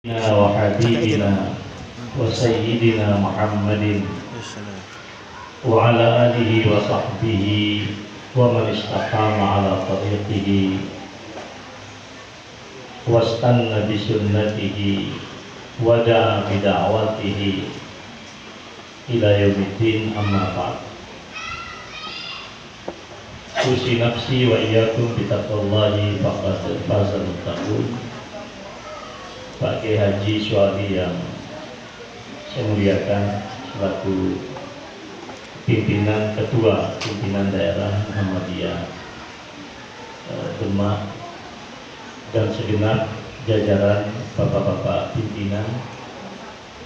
وحبيبنا وسيدنا محمد وعلى آله وصحبه ومن استقام على طريقه واستنى بسنته ودعا بدعوته إلى يوم الدين. أما بعد، أوصي نفسي وإياكم بتقوى الله فقد فاز المتقون. Pak Kiai Haji Syuadi yang saya muliakan selaku ketua pimpinan daerah Muhammadiyah Demak dan segenap jajaran bapak-bapak pimpinan,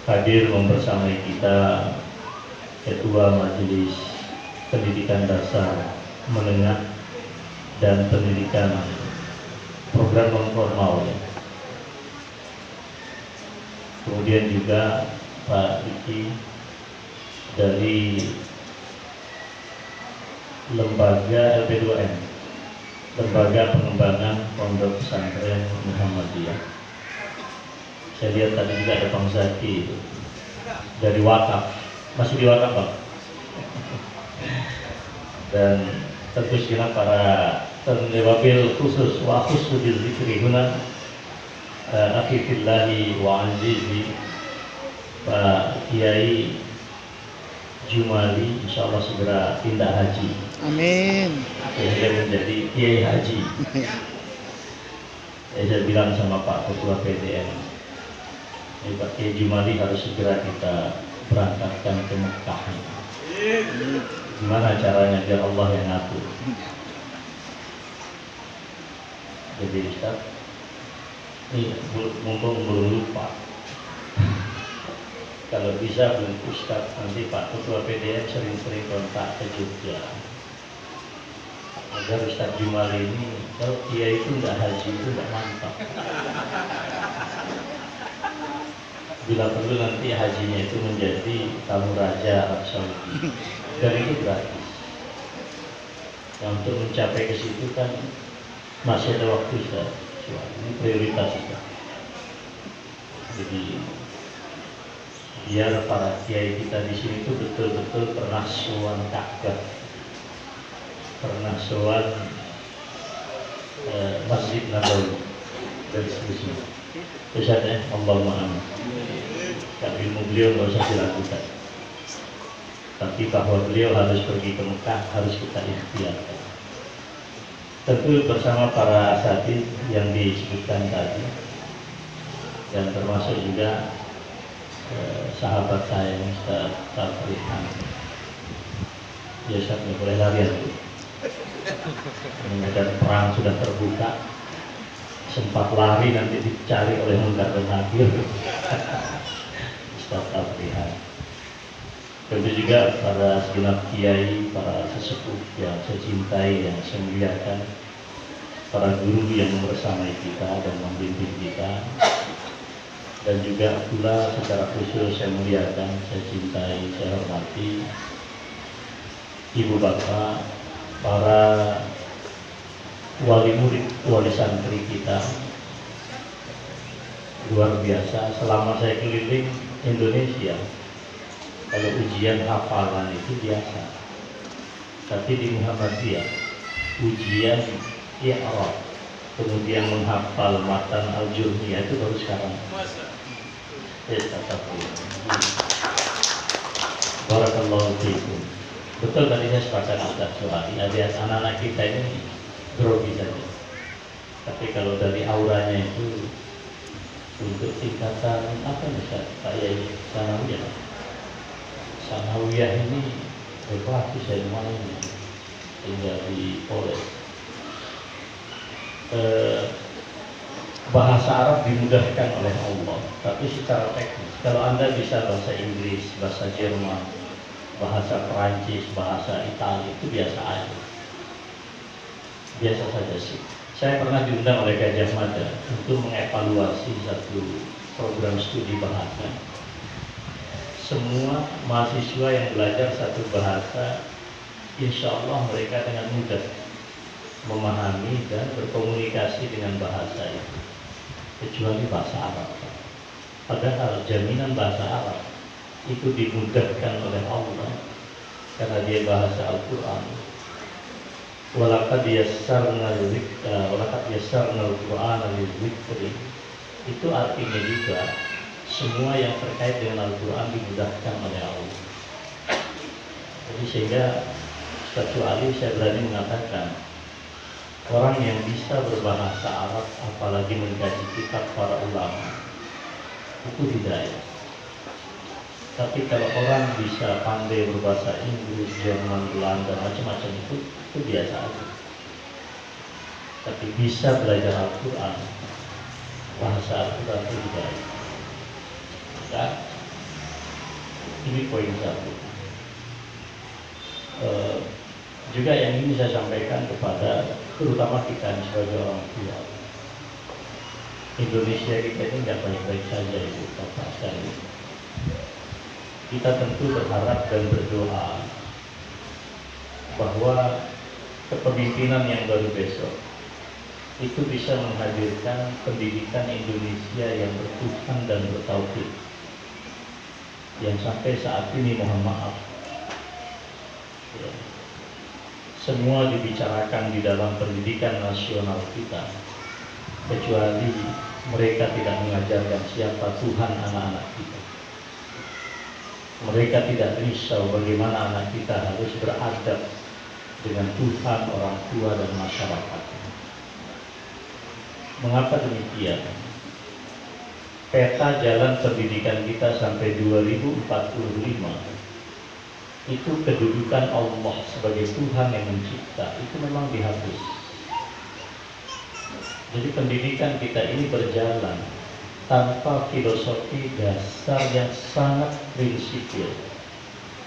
hadir membersamai kita Ketua Majelis Pendidikan Dasar Menengah dan Pendidikan Program Non-Formal, kemudian juga Pak Diki dari lembaga LP2M, Lembaga Pengembangan Pondok Pesantren Muhammadiyah. Saya lihat tadi juga ada Bang Zaki itu dari Wakaf, masih di Wakaf Bang. Dan tentu segenap para wabil khusus wa khusus zikri huna akhi fillahi wa azizi Pak Kiai Jumali, insya Allah segera pindah haji. Amin. Saya menjadi Kiai Haji. Saya bilang sama Pak Ketua PDN, Pak Kiai Jumali harus segera kita berangkatkan ke Mekah. Gimana caranya biar Allah yang ngatur? Jadi Ustaz, ini mumpung belum lupa, kalau bisa belum Ustaz, nanti Pak Ketua PDN sering-sering kontak ke Jogja agar Ustaz Jumali ini, kalau dia itu nggak haji itu nggak mantap. Bila perlu nanti hajinya itu menjadi tamu raja Arab Saudi, dan itu gratis. Nah, untuk mencapai ke situ kan masih ada waktu Ustaz. Ini prioritas kita. Jadi biar para kiai kita di sini itu betul-betul pernah sowan Ka'bah, pernah sowan Masjid Nabawi dan seterusnya. Biasanya Allahumma amin. Tapi ilmu beliau nggak usah dilakukan. Tapi bahwa beliau harus pergi ke Mekah harus kita ikhtiarkan. Tentu bersama para asatidz yang disebutkan tadi, dan termasuk juga sahabat saya Ustaz Tafrihan. Ya Ustaz, nggak boleh lari ya. Medan perang sudah terbuka, sempat lari nanti dicari oleh Munkar dan Nakir. Ustaz Tafrihan. Tentu juga para segenap kiai, para sesepuh yang saya cintai, yang saya muliakan, para guru yang membersamai kita dan membimbing kita, dan juga pula secara khusus saya muliakan, saya cintai, saya hormati ibu bapak, para wali murid, wali santri kita. Luar biasa, selama saya keliling Indonesia, kalau ujian hafalan itu biasa, tapi di Muhammadiyah ujian i'rab kemudian menghafal matan al-jurmiyah itu baru sekarang. Barakallahu fiikum. Betul tadi saya sepakat Ustaz Syuadi, alias anak-anak kita ini grogi saja. Tapi kalau dari auranya itu untuk tingkatan apa nih Pak Yai Sanawiyah ini berbasis dari mana ini tinggal di Polres. Bahasa Arab dimudahkan oleh Allah, tapi secara teknis kalau Anda bisa bahasa Inggris, bahasa Jerman, bahasa Perancis, bahasa Italia itu biasa aja, biasa saja sih. Saya pernah diundang oleh Gajah Mada untuk mengevaluasi satu program studi bahasa. Semua mahasiswa yang belajar satu bahasa, insya Allah mereka dengan mudah memahami dan berkomunikasi dengan bahasa itu, kecuali bahasa Arab. Padahal jaminan bahasa Arab itu dimudahkan oleh Allah karena dia bahasa Al-Quran. Walaqad yassarnal Qur'ana lidzikri. Itu artinya juga semua yang terkait dengan Al-Quran dimudahkan oleh Allah. Jadi sehingga kecuali saya berani mengatakan orang yang bisa berbahasa Arab apalagi mengkaji kitab para ulama itu hidayah. Tapi kalau orang bisa pandai berbahasa Inggris, Jerman, Belanda, macam-macam itu biasa aja. Tapi bisa belajar Al-Quran, bahasa Al-Quran itu hidayah. Maka ini poin satu. Juga yang ini saya sampaikan kepada terutama kita sebagai orang tua. Indonesia kita ini nggak baik-baik saja, Ibu Bapak sekalian. Kita tentu berharap dan berdoa bahwa kepemimpinan yang baru besok itu bisa menghadirkan pendidikan Indonesia yang bertuhan dan bertauhid, yang sampai saat ini mohon maaf ya, semua dibicarakan di dalam pendidikan nasional kita, kecuali mereka tidak mengajarkan siapa Tuhan anak-anak kita. Mereka tidak risau bagaimana anak kita harus beradab dengan Tuhan, orang tua, dan masyarakat. Mengapa demikian? Peta jalan pendidikan kita sampai 2045 itu kedudukan Allah sebagai Tuhan yang mencipta itu memang dihapus. Jadi pendidikan kita ini berjalan tanpa filosofi dasar yang sangat prinsipil.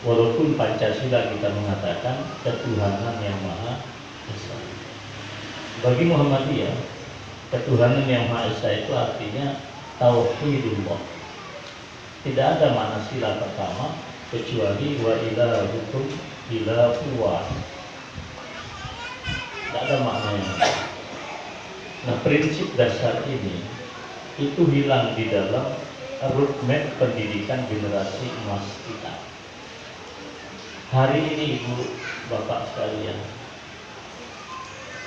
Walaupun Pancasila kita mengatakan ketuhanan yang Maha Esa. Bagi Muhammadiyah, ketuhanan yang Maha Esa itu artinya tauhidullah. Tidak ada makna sila pertama kecuali wa ilahukum ilahu wahid. Tidak ada maknanya. Nah, prinsip dasar ini itu hilang di dalam roadmap pendidikan generasi emas kita. Hari ini Ibu Bapak sekalian,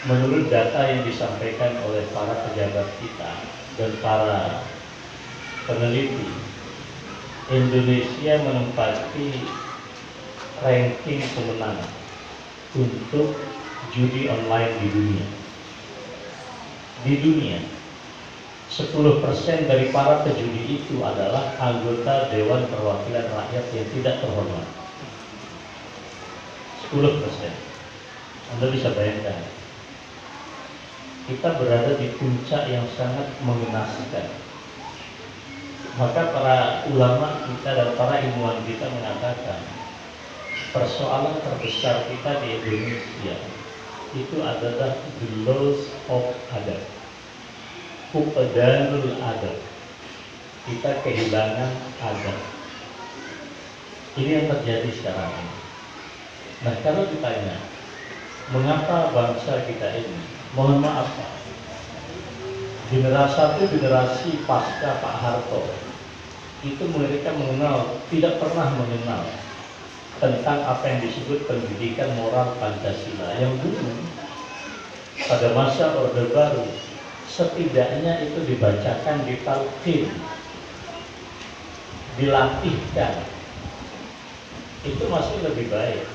menurut data yang disampaikan oleh para pejabat kita dan para peneliti, Indonesia menempati ranking pemenang untuk judi online di dunia. Di dunia, 10% dari para pejudi itu adalah anggota Dewan Perwakilan Rakyat yang tidak terhormat. 10%. Anda bisa bayangkan. Kita berada di puncak yang sangat mengenaskan. Maka para ulama kita dan para ilmuwan kita mengatakan persoalan terbesar kita di Indonesia itu adalah the loss of adab, fuqdanul adab. Kita kehilangan adab. Ini yang terjadi sekarang ini. Nah, kalau ditanya mengapa bangsa kita ini, mohon maaf Pak, generasi pasca Pak Harto itu mereka tidak pernah mengenal tentang apa yang disebut pendidikan moral Pancasila yang dulu pada masa Orde Baru setidaknya itu dibacakan di talqin, dilatihkan, itu masih lebih baik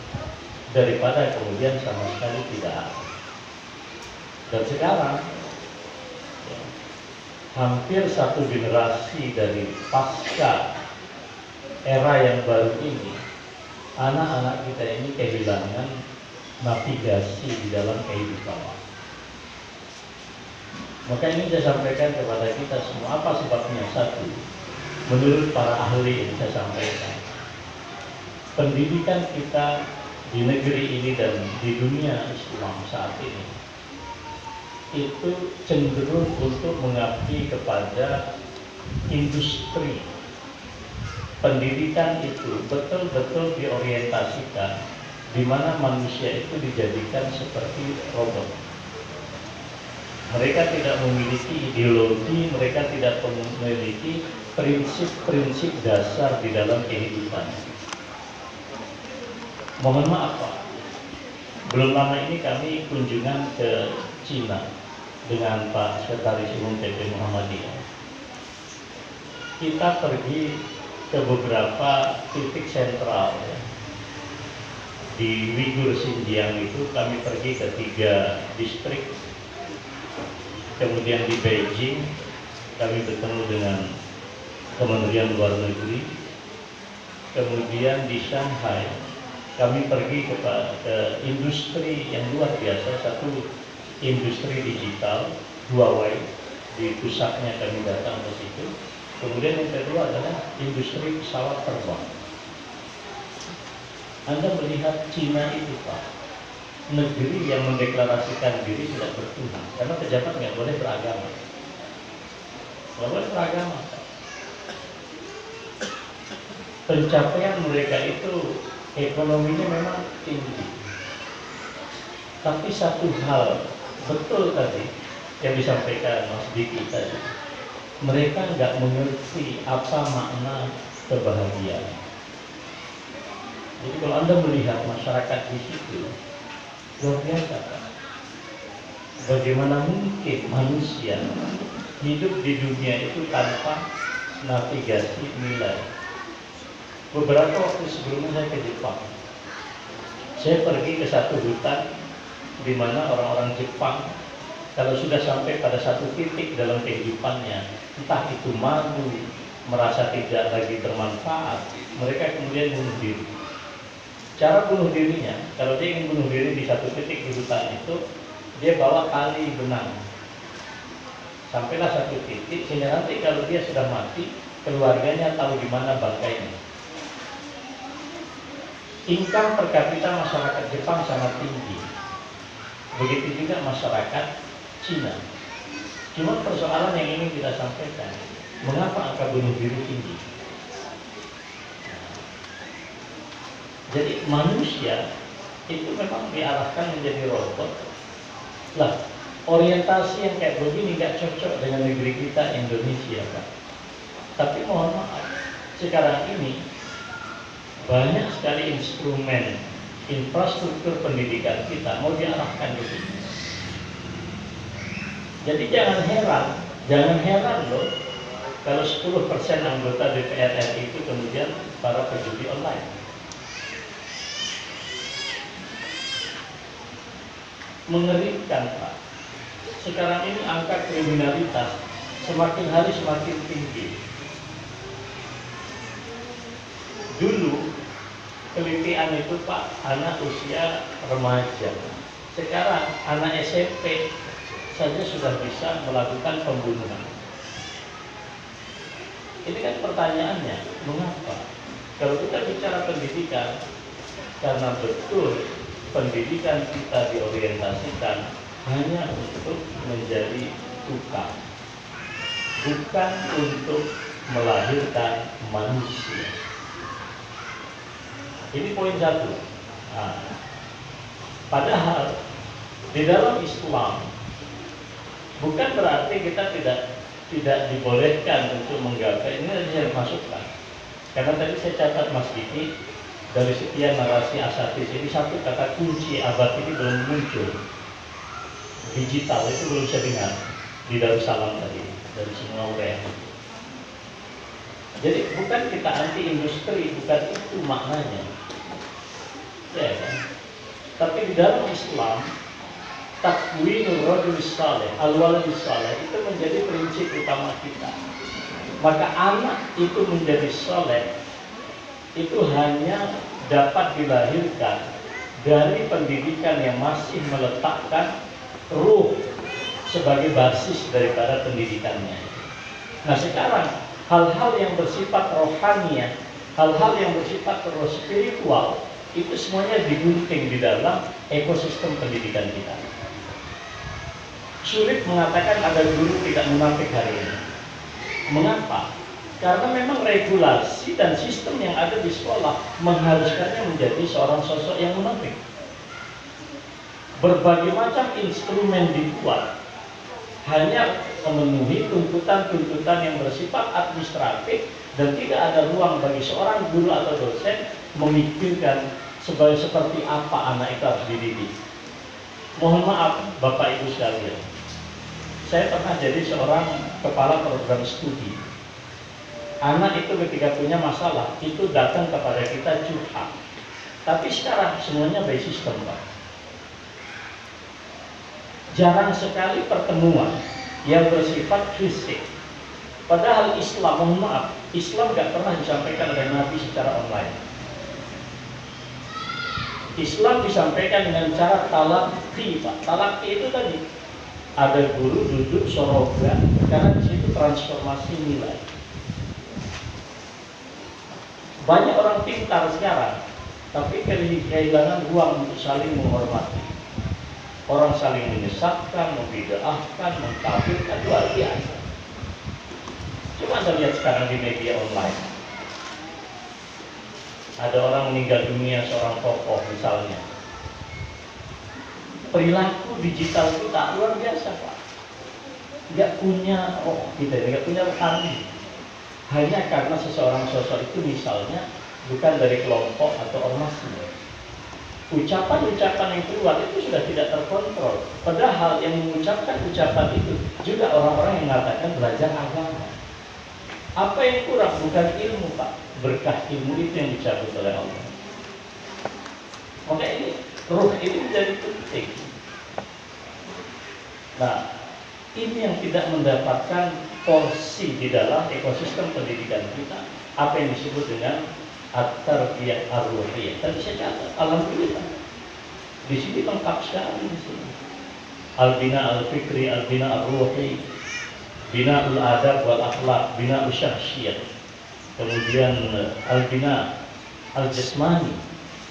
daripada kemudian sama sekali tidak ada. Dan sekarang ya, hampir satu generasi dari pasca era yang baru ini, anak-anak kita ini kehilangan navigasi di dalam kehidupan. Maka ini saya sampaikan kepada kita semua, apa sebabnya? Satu, menurut para ahli yang saya sampaikan, pendidikan kita di negeri ini dan di dunia Islam saat ini itu cenderung untuk mengabdi kepada industri. Pendidikan itu betul-betul diorientasikan di mana manusia itu dijadikan seperti robot. Mereka tidak memiliki ideologi, mereka tidak memiliki prinsip-prinsip dasar di dalam kehidupan. Mohon maaf Pak, belum lama ini kami kunjungan ke Cina dengan Pak Sekretaris Umum PP Muhammadiyah. Kita pergi ke beberapa titik sentral ya. Di Uighur Xinjiang itu kami pergi ke 3 distrik. Kemudian di Beijing kami bertemu dengan Kementerian Luar Negeri. Kemudian di Shanghai kami pergi ke industri yang luar biasa, satu industri digital, Huawei, di pusatnya kami datang ke situ. Kemudian yang kedua adalah industri pesawat terbang. Anda melihat Cina itu Pak, negeri yang mendeklarasikan diri tidak bertuhan, karena pejabat nggak boleh beragama. Nggak boleh beragama. Pencapaian mereka itu ekonominya memang tinggi. Tapi satu hal betul tadi yang disampaikan Mas Diki tadi, mereka nggak mengerti apa makna kebahagiaan. Jadi kalau Anda melihat masyarakat di situ, luar biasa Pak. Bagaimana mungkin manusia hidup di dunia itu tanpa navigasi nilai? Beberapa waktu sebelumnya saya ke Jepang. Saya pergi ke satu hutan di mana orang-orang Jepang kalau sudah sampai pada satu titik dalam kehidupannya, entah itu malu, merasa tidak lagi bermanfaat, mereka kemudian bunuh diri. Cara bunuh dirinya, kalau dia ingin bunuh diri di satu titik di hutan itu, dia bawa kali benang. Sampailah satu titik, sehingga nanti kalau dia sudah mati, keluarganya tahu di mana bangkainya. Income per kapita masyarakat Jepang sangat tinggi. Begitu juga masyarakat Cina. Cuma persoalan yang ingin kita sampaikan, mengapa angka bunuh diri tinggi? Jadi manusia itu memang diarahkan menjadi robot. Lah, orientasi yang kayak begini nggak cocok dengan negeri kita Indonesia, Pak. Tapi mohon maaf, sekarang ini banyak sekali instrumen infrastruktur pendidikan kita mau diarahkan ke sini. Jadi jangan heran loh kalau 10% anggota DPR RI itu kemudian para penjudi online. Mengerikan Pak. Sekarang ini angka kriminalitas semakin hari semakin tinggi. Dulu kelitian itu Pak, anak usia remaja. Sekarang anak SMP saja sudah bisa melakukan pembunuhan. Ini kan pertanyaannya, mengapa? Kalau kita bicara pendidikan, karena betul pendidikan kita diorientasikan hanya untuk menjadi tukang, bukan untuk melahirkan manusia. Ini poin satu. Nah, padahal di dalam Islam bukan berarti kita tidak dibolehkan untuk menggapai. Ini yang masukkan. Karena tadi saya catat Mas Diki, dari sekian narasi asatis ini satu kata kunci abad ini belum muncul. Digital itu belum saya dengar di Darussalam tadi dari semua uraian. Jadi bukan kita anti industri, bukan itu maknanya. Ya kan? Tapi di dalam Islam takwinur rajul saleh, al-waladus saleh itu menjadi prinsip utama kita. Maka anak itu menjadi soleh itu hanya dapat dilahirkan dari pendidikan yang masih meletakkan ruh sebagai basis daripada pendidikannya. Nah sekarang hal-hal yang bersifat rohaniah, hal-hal yang bersifat spiritual itu semuanya digunting di dalam ekosistem pendidikan kita. Sulit mengatakan ada guru tidak munafik hari ini. Mengapa? Karena memang regulasi dan sistem yang ada di sekolah mengharuskannya menjadi seorang sosok yang munafik. Berbagai macam instrumen dibuat hanya memenuhi tuntutan-tuntutan yang bersifat administratif dan tidak ada ruang bagi seorang guru atau dosen memikirkan seperti apa anak itu harus dididik. Mohon maaf Bapak Ibu sekalian, saya pernah jadi seorang kepala program studi. Anak itu ketika punya masalah itu datang kepada kita curhat. Tapi sekarang semuanya by system, Pak. Jarang sekali pertemuan yang bersifat fisik. Padahal Islam, mohon maaf, Islam gak pernah disampaikan oleh Nabi secara online. Islam disampaikan dengan cara talaqi, Pak. Talaqi itu tadi ada guru duduk sorogan, karena di situ transformasi nilai. Banyak orang pintar sekarang, tapi kehilangan ruang untuk saling menghormati. Orang saling menyesatkan, membid'ahkan, mengkafirkan, luar biasa. Coba Anda lihat sekarang di media online. Ada orang meninggal dunia, seorang tokoh misalnya. Perilaku digital kita luar biasa, Pak. Nggak punya nggak punya rekan. Hanya karena seseorang sosok itu misalnya bukan dari kelompok atau ormasnya. Ucapan-ucapan yang keluar itu sudah tidak terkontrol. Padahal yang mengucapkan ucapan itu juga orang-orang yang mengatakan belajar agama. Apa yang kurang? Bukan ilmu, Pak. Berkah ilmu itu yang dicabut oleh Allah. Maka ini ruh ini menjadi penting. Nah, ini yang tidak mendapatkan porsi di dalam ekosistem pendidikan kita, apa yang disebut dengan at-tarbiyah ar-ruhiyah. Tadi saya catat, alhamdulillah. Di sini lengkap sekali di sini. Al-bina al-fikri, al-bina ar-ruhi, bina al-adab wal akhlaq, bina al-syahsiyah. Kemudian al-bina al-jasmani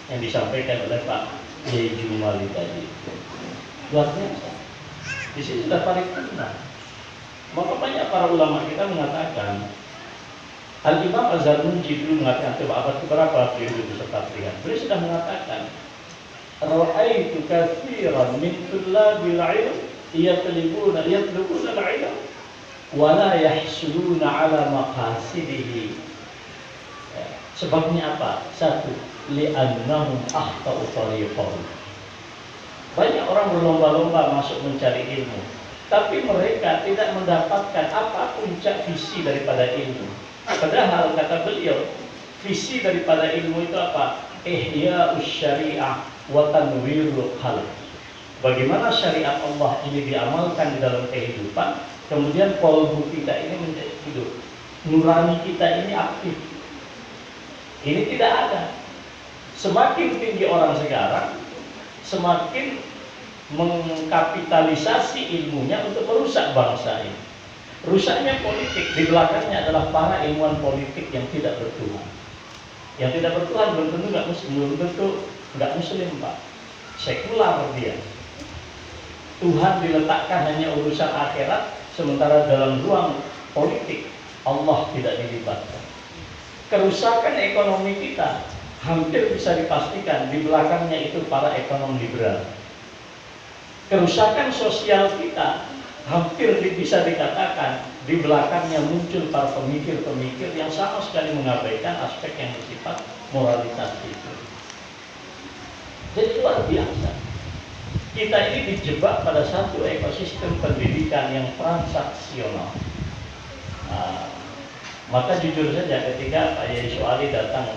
yang disampaikan oleh Pak Yai Jumali tadi. Luar biasa. Di sini sudah paripurna. Maka banyak para ulama kita mengatakan, Al-Imam Az-Zarnuji dulu mengatakan, coba abad keberapa beliau beserta pilihan. Beliau sudah mengatakan, Ra'aitu katsiran min tullabil ilm yatlubuna al-ilm wa la yahsuluna ala maqasidihi. Sebabnya apa? Satu, li'annahum akhta'u tariqahum. Banyak orang berlomba-lomba masuk mencari ilmu, tapi mereka tidak mendapatkan apa puncak visi daripada ilmu. Padahal kata beliau, visi daripada ilmu itu apa? Ihya'us syari'ah wa tanwirul khalq. Bagaimana syariat Allah ini diamalkan di dalam kehidupan, kemudian qalbu kita ini menjadi hidup, nurani kita ini aktif. Ini tidak ada. Semakin tinggi orang sekarang, semakin mengkapitalisasi ilmunya untuk merusak bangsa ini. Rusaknya politik, di belakangnya adalah para ilmuwan politik yang tidak bertuhan. Yang tidak bertuhan belum tentu nggak muslim, Pak. Sekular dia. Tuhan diletakkan hanya urusan akhirat, sementara dalam ruang politik Allah tidak dilibatkan. Kerusakan ekonomi kita hampir bisa dipastikan di belakangnya itu para ekonom liberal. Kerusakan sosial kita hampir bisa dikatakan di belakangnya muncul para pemikir-pemikir yang sama sekali mengabaikan aspek yang bersifat moralitas itu. Jadi luar biasa. Kita ini dijebak pada satu ekosistem pendidikan yang transaksional. Nah, maka jujur saja ketika Pak Yai Soali datang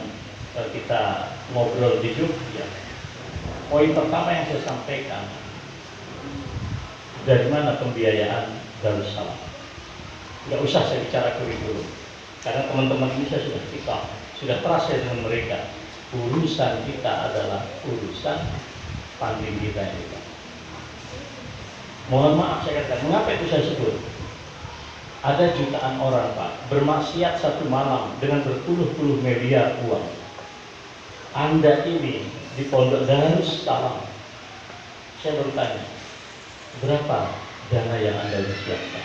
kita ngobrol di Jogja, poin pertama yang saya sampaikan, dari mana pembiayaan Darussalam? Nggak usah saya bicara kurikulum, karena teman-teman ini saya sudah terasa dengan mereka. Urusan kita adalah urusan funding kita ini. Mohon maaf saya katakan, mengapa itu saya sebut? Ada jutaan orang, Pak, bermaksiat satu malam dengan berpuluh-puluh miliar uang. Anda ini di Pondok Darussalam, saya bertanya, berapa dana yang Anda siapkan?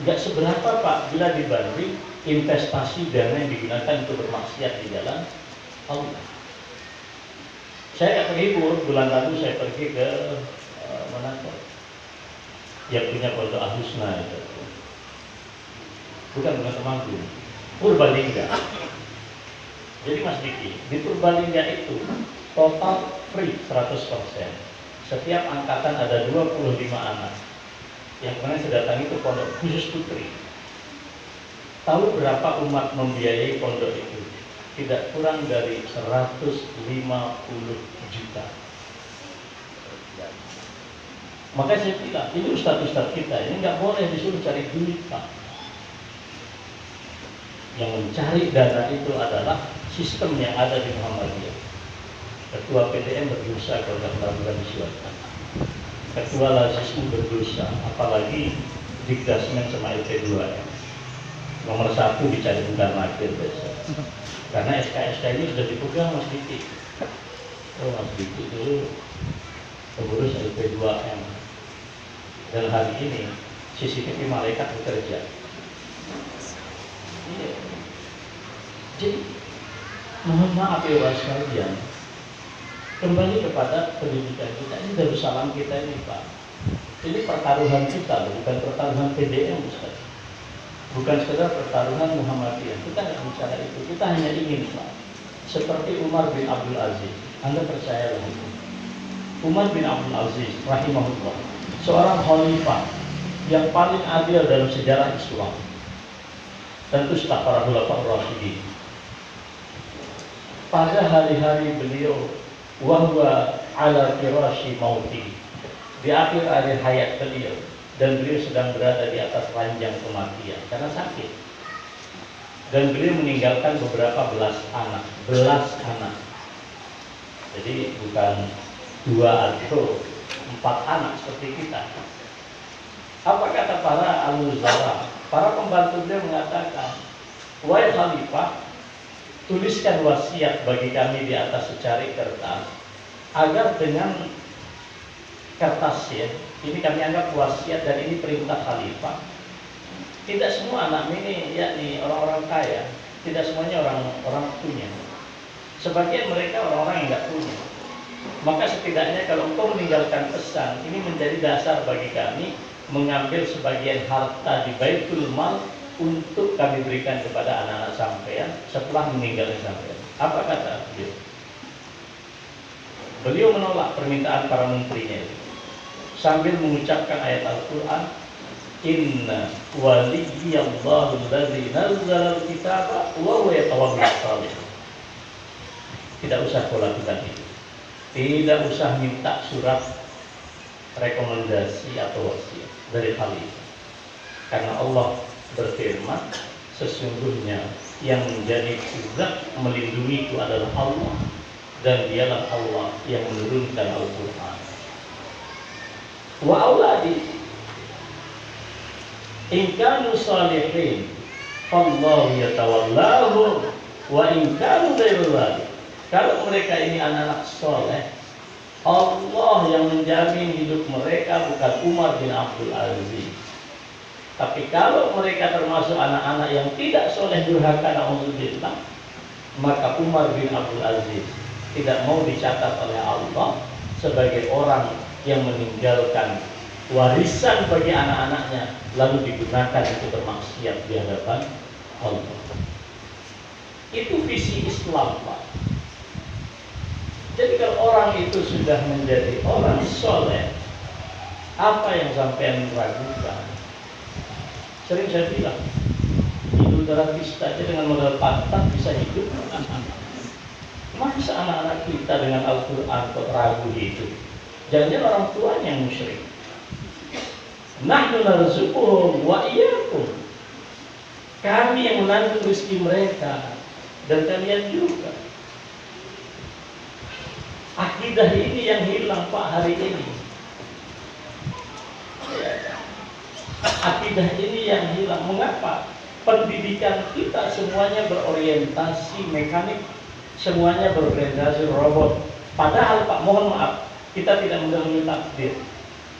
Enggak seberapa, Pak, bila dibanding investasi dana yang digunakan untuk bermaksiat di jalan Allah. Saya terhibur, bulan lalu saya pergi ke Manado. yang punya pondok Al-Husna itu. Bukan temanku, Purbalingga. Jadi Mas Diki, di Purbalingga itu total free 100%. Setiap angkatan ada 25 anak. Yang kemarin saya datangi itu pondok khusus putri. Tahu berapa umat membiayai pondok itu? Tidak kurang dari 150 juta. Makanya saya bilang, ini ustadz-ustadz kita, ini nggak boleh disuruh cari duit, Pak. Yang mencari dana itu adalah sistem yang ada di Muhammadiyah. Ketua PDM berdosa kalau tidak melakukan disuapkan. Ketua Lazismu berdosa, apalagi dikdasmen sama LP2M. Nomor 1 dicari bukan makir besok. Karena SK-SK ini sudah dipegang Mas Diki. Oh Mas Diki itu pengurus LP2M. Dan hari ini CCTV malaikat bekerja. Iya. Jadi mohon maaf ya Bapak sekalian, kembali kepada pendidikan kita. Ini Darussalam kita ini Pak. Ini pertaruhan kita, bukan pertaruhan PDM Ustaz. Bukan sekedar pertaruhan Muhammadiyah. Kita nggak bicara itu. Kita hanya ingin Pak, seperti Umar bin Abdul Aziz. Anda percayalah itu. Umar bin Abdul Aziz rahimahullah, seorang khalifah yang paling adil dalam sejarah Islam. Tentu setelah para khulafaur rasyidin. Pada hari-hari beliau wahwa ala firasyi mauti, di akhir hayat beliau, dan beliau sedang berada di atas ranjang kematian karena sakit. Dan beliau meninggalkan beberapa belas anak. Jadi bukan 2 atau 4 anak seperti kita. Apa kata para al-wuzara? Para pembantu beliau mengatakan, wahai khalifah, tuliskan wasiat bagi kami di atas secari kertas, agar dengan kertas ya, ini kami anggap wasiat dan ini perintah khalifah. Tidak semua anak ini yakni orang-orang kaya, tidak semuanya orang punya. Sebagian mereka orang-orang yang tidak punya. Maka setidaknya kalau engkau meninggalkan pesan, ini menjadi dasar bagi kami mengambil sebagian harta di Baitul Mal untuk kami berikan kepada anak-anak sampean setelah meninggalnya sampean. Apa kata beliau? Beliau menolak permintaan para menterinya itu, sambil mengucapkan ayat Al-Quran, Inna waliyallahu alladzi nazzala al-kitaba wa huwa yatawalla shalihin. Tidak usah kau lakukan itu. Tidak usah minta surat rekomendasi atau wasiat dari khalifah. Karena Allah berfirman, sesungguhnya yang menjadi zat melindungi itu adalah Allah, dan dialah Allah yang menurunkan Al-Quran. Wa auladi in kanu salihin fallahu yatawallahu wa in kanu ghairu dzalik. Kalau mereka ini anak-anak soleh, Allah yang menjamin hidup mereka, bukan Umar bin Abdul Aziz. Tapi kalau mereka termasuk anak-anak yang tidak soleh durhaka, na'udzubillah, maka Umar bin Abdul Aziz tidak mau dicatat oleh Allah sebagai orang yang meninggalkan warisan bagi anak-anaknya lalu digunakan untuk bermaksiat di hadapan Allah. Itu visi Islam, Pak. Jadi kalau orang itu sudah menjadi orang soleh, apa yang sampai meragukan? Sering saya bilang, Idul Darabis saja dengan modal pantat bisa hidup. Masa anak-anak kita dengan Al-Quran kok ragu hidup? Jangan-jangan orang tuanya yang musyrik. Nahnu narzuquhum wa iyyakum. Kami yang menanggung rezeki mereka dan kalian juga. Akidah ini yang hilang Pak hari ini. Akidah ini yang hilang. Mengapa? Pendidikan kita semuanya berorientasi mekanik, semuanya berorientasi robot. Padahal Pak, mohon maaf, kita tidak mendahului takdir.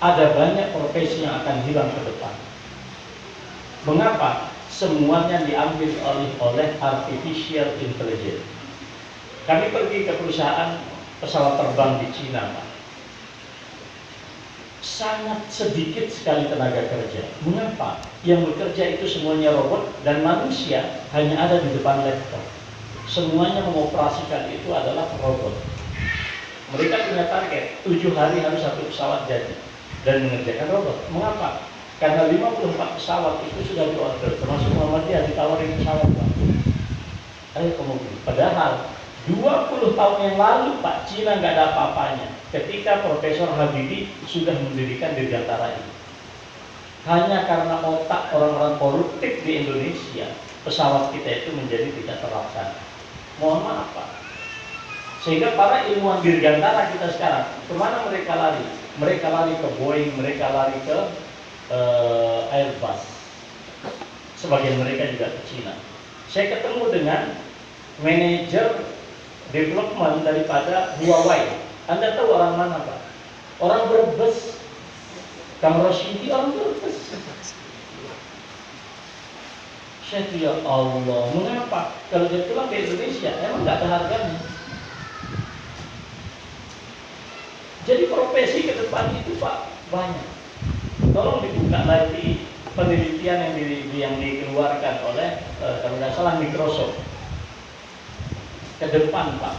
Ada banyak profesi yang akan hilang ke depan. Mengapa? Semuanya diambil oleh artificial intelligence. Kami pergi ke perusahaan pesawat terbang di Cina, Pak. sangat sedikit sekali tenaga kerja. Mengapa? Yang bekerja itu semuanya robot dan manusia hanya ada di depan laptop. Semuanya mengoperasikan itu adalah robot. Mereka punya target 7 hari harus 1 pesawat jadi dan mengerjakan robot. Mengapa? Karena 54 pesawat itu sudah diorder, termasuk Muhammadiyah ditawarin pesawat, Pak. Ayo kemudian. Padahal 20 tahun yang lalu Pak, Cina nggak ada apa-apanya ketika Profesor Habibie sudah mendirikan Dirgantara ini. Hanya karena otak orang-orang koruptif di Indonesia, pesawat kita itu menjadi tidak terlaksana. Mohon maaf Pak. Sehingga para ilmuwan Dirgantara kita sekarang, kemana mereka lari? Mereka lari ke Boeing, mereka lari ke Airbus. Sebagian mereka juga ke Cina. Saya ketemu dengan manajer development daripada Huawei. Anda tahu orang mana Pak? Orang Brebes. Kang Rosyidi orang Brebes. Saya ya Allah, mengapa? Kalau dia pulang ke Indonesia, emang nggak ada harganya. Jadi profesi ke depan itu Pak banyak. Tolong dibuka lagi penelitian yang dikeluarkan oleh kalau nggak salah Microsoft. Ke depan Pak,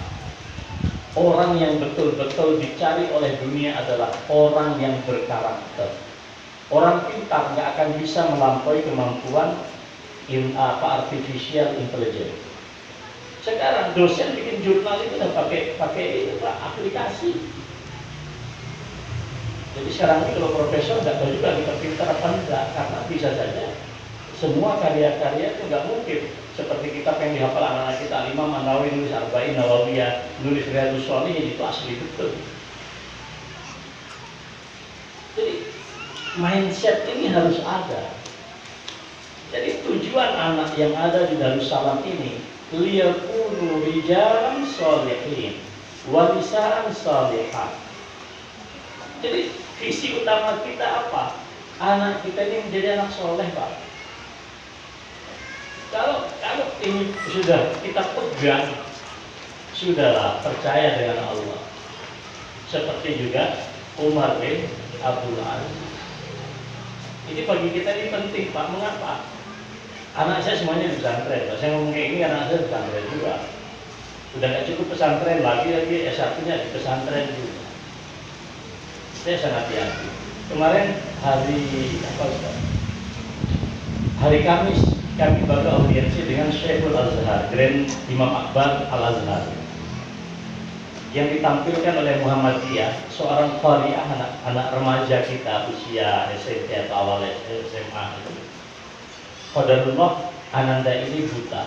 orang yang betul-betul dicari oleh dunia adalah orang yang berkarakter. Orang pintar nggak akan bisa melampaui kemampuan artificial intelligence. Sekarang dosen bikin jurnal itu udah pakai itu Pak, aplikasi. Jadi sekarang ini kalau profesor nggak tahu juga kita pintar apa enggak, karena bisa saja semua karya-karya itu nggak mungkin seperti kitab yang dihafal anak-anak kita, Imam An-Nawawi nulis Arba'in Nawawiyah, nulis Riyadhus Shalihin, itu asli betul. Jadi mindset ini harus ada. Jadi tujuan anak yang ada di Darussalam ini liyakunu rijalan shalihin wa nisaan shalihat. Jadi visi utama kita apa? Anak kita ini menjadi anak soleh Pak. Kalau ini sudah kita pegang, sudahlah percaya dengan Allah. Seperti juga Umar bin Abdul Aziz. Ini bagi kita ini penting Pak. Mengapa? Anak saya semuanya di pesantren. Saya ngomong kayak ini anak saya di pesantren juga. Sudah nggak cukup pesantren lagi S1-nya di pesantren juga. Saya sangat yakin. Kemarin hari Kamis kami bakal audiensi dengan Syekhul Azhar, Grand Imam Akbar Al-Azhar, yang ditampilkan oleh Muhammadiyah, seorang qari'ah, anak remaja kita usia SMP atau awal SMA. Qadarullah, Ananda ini buta.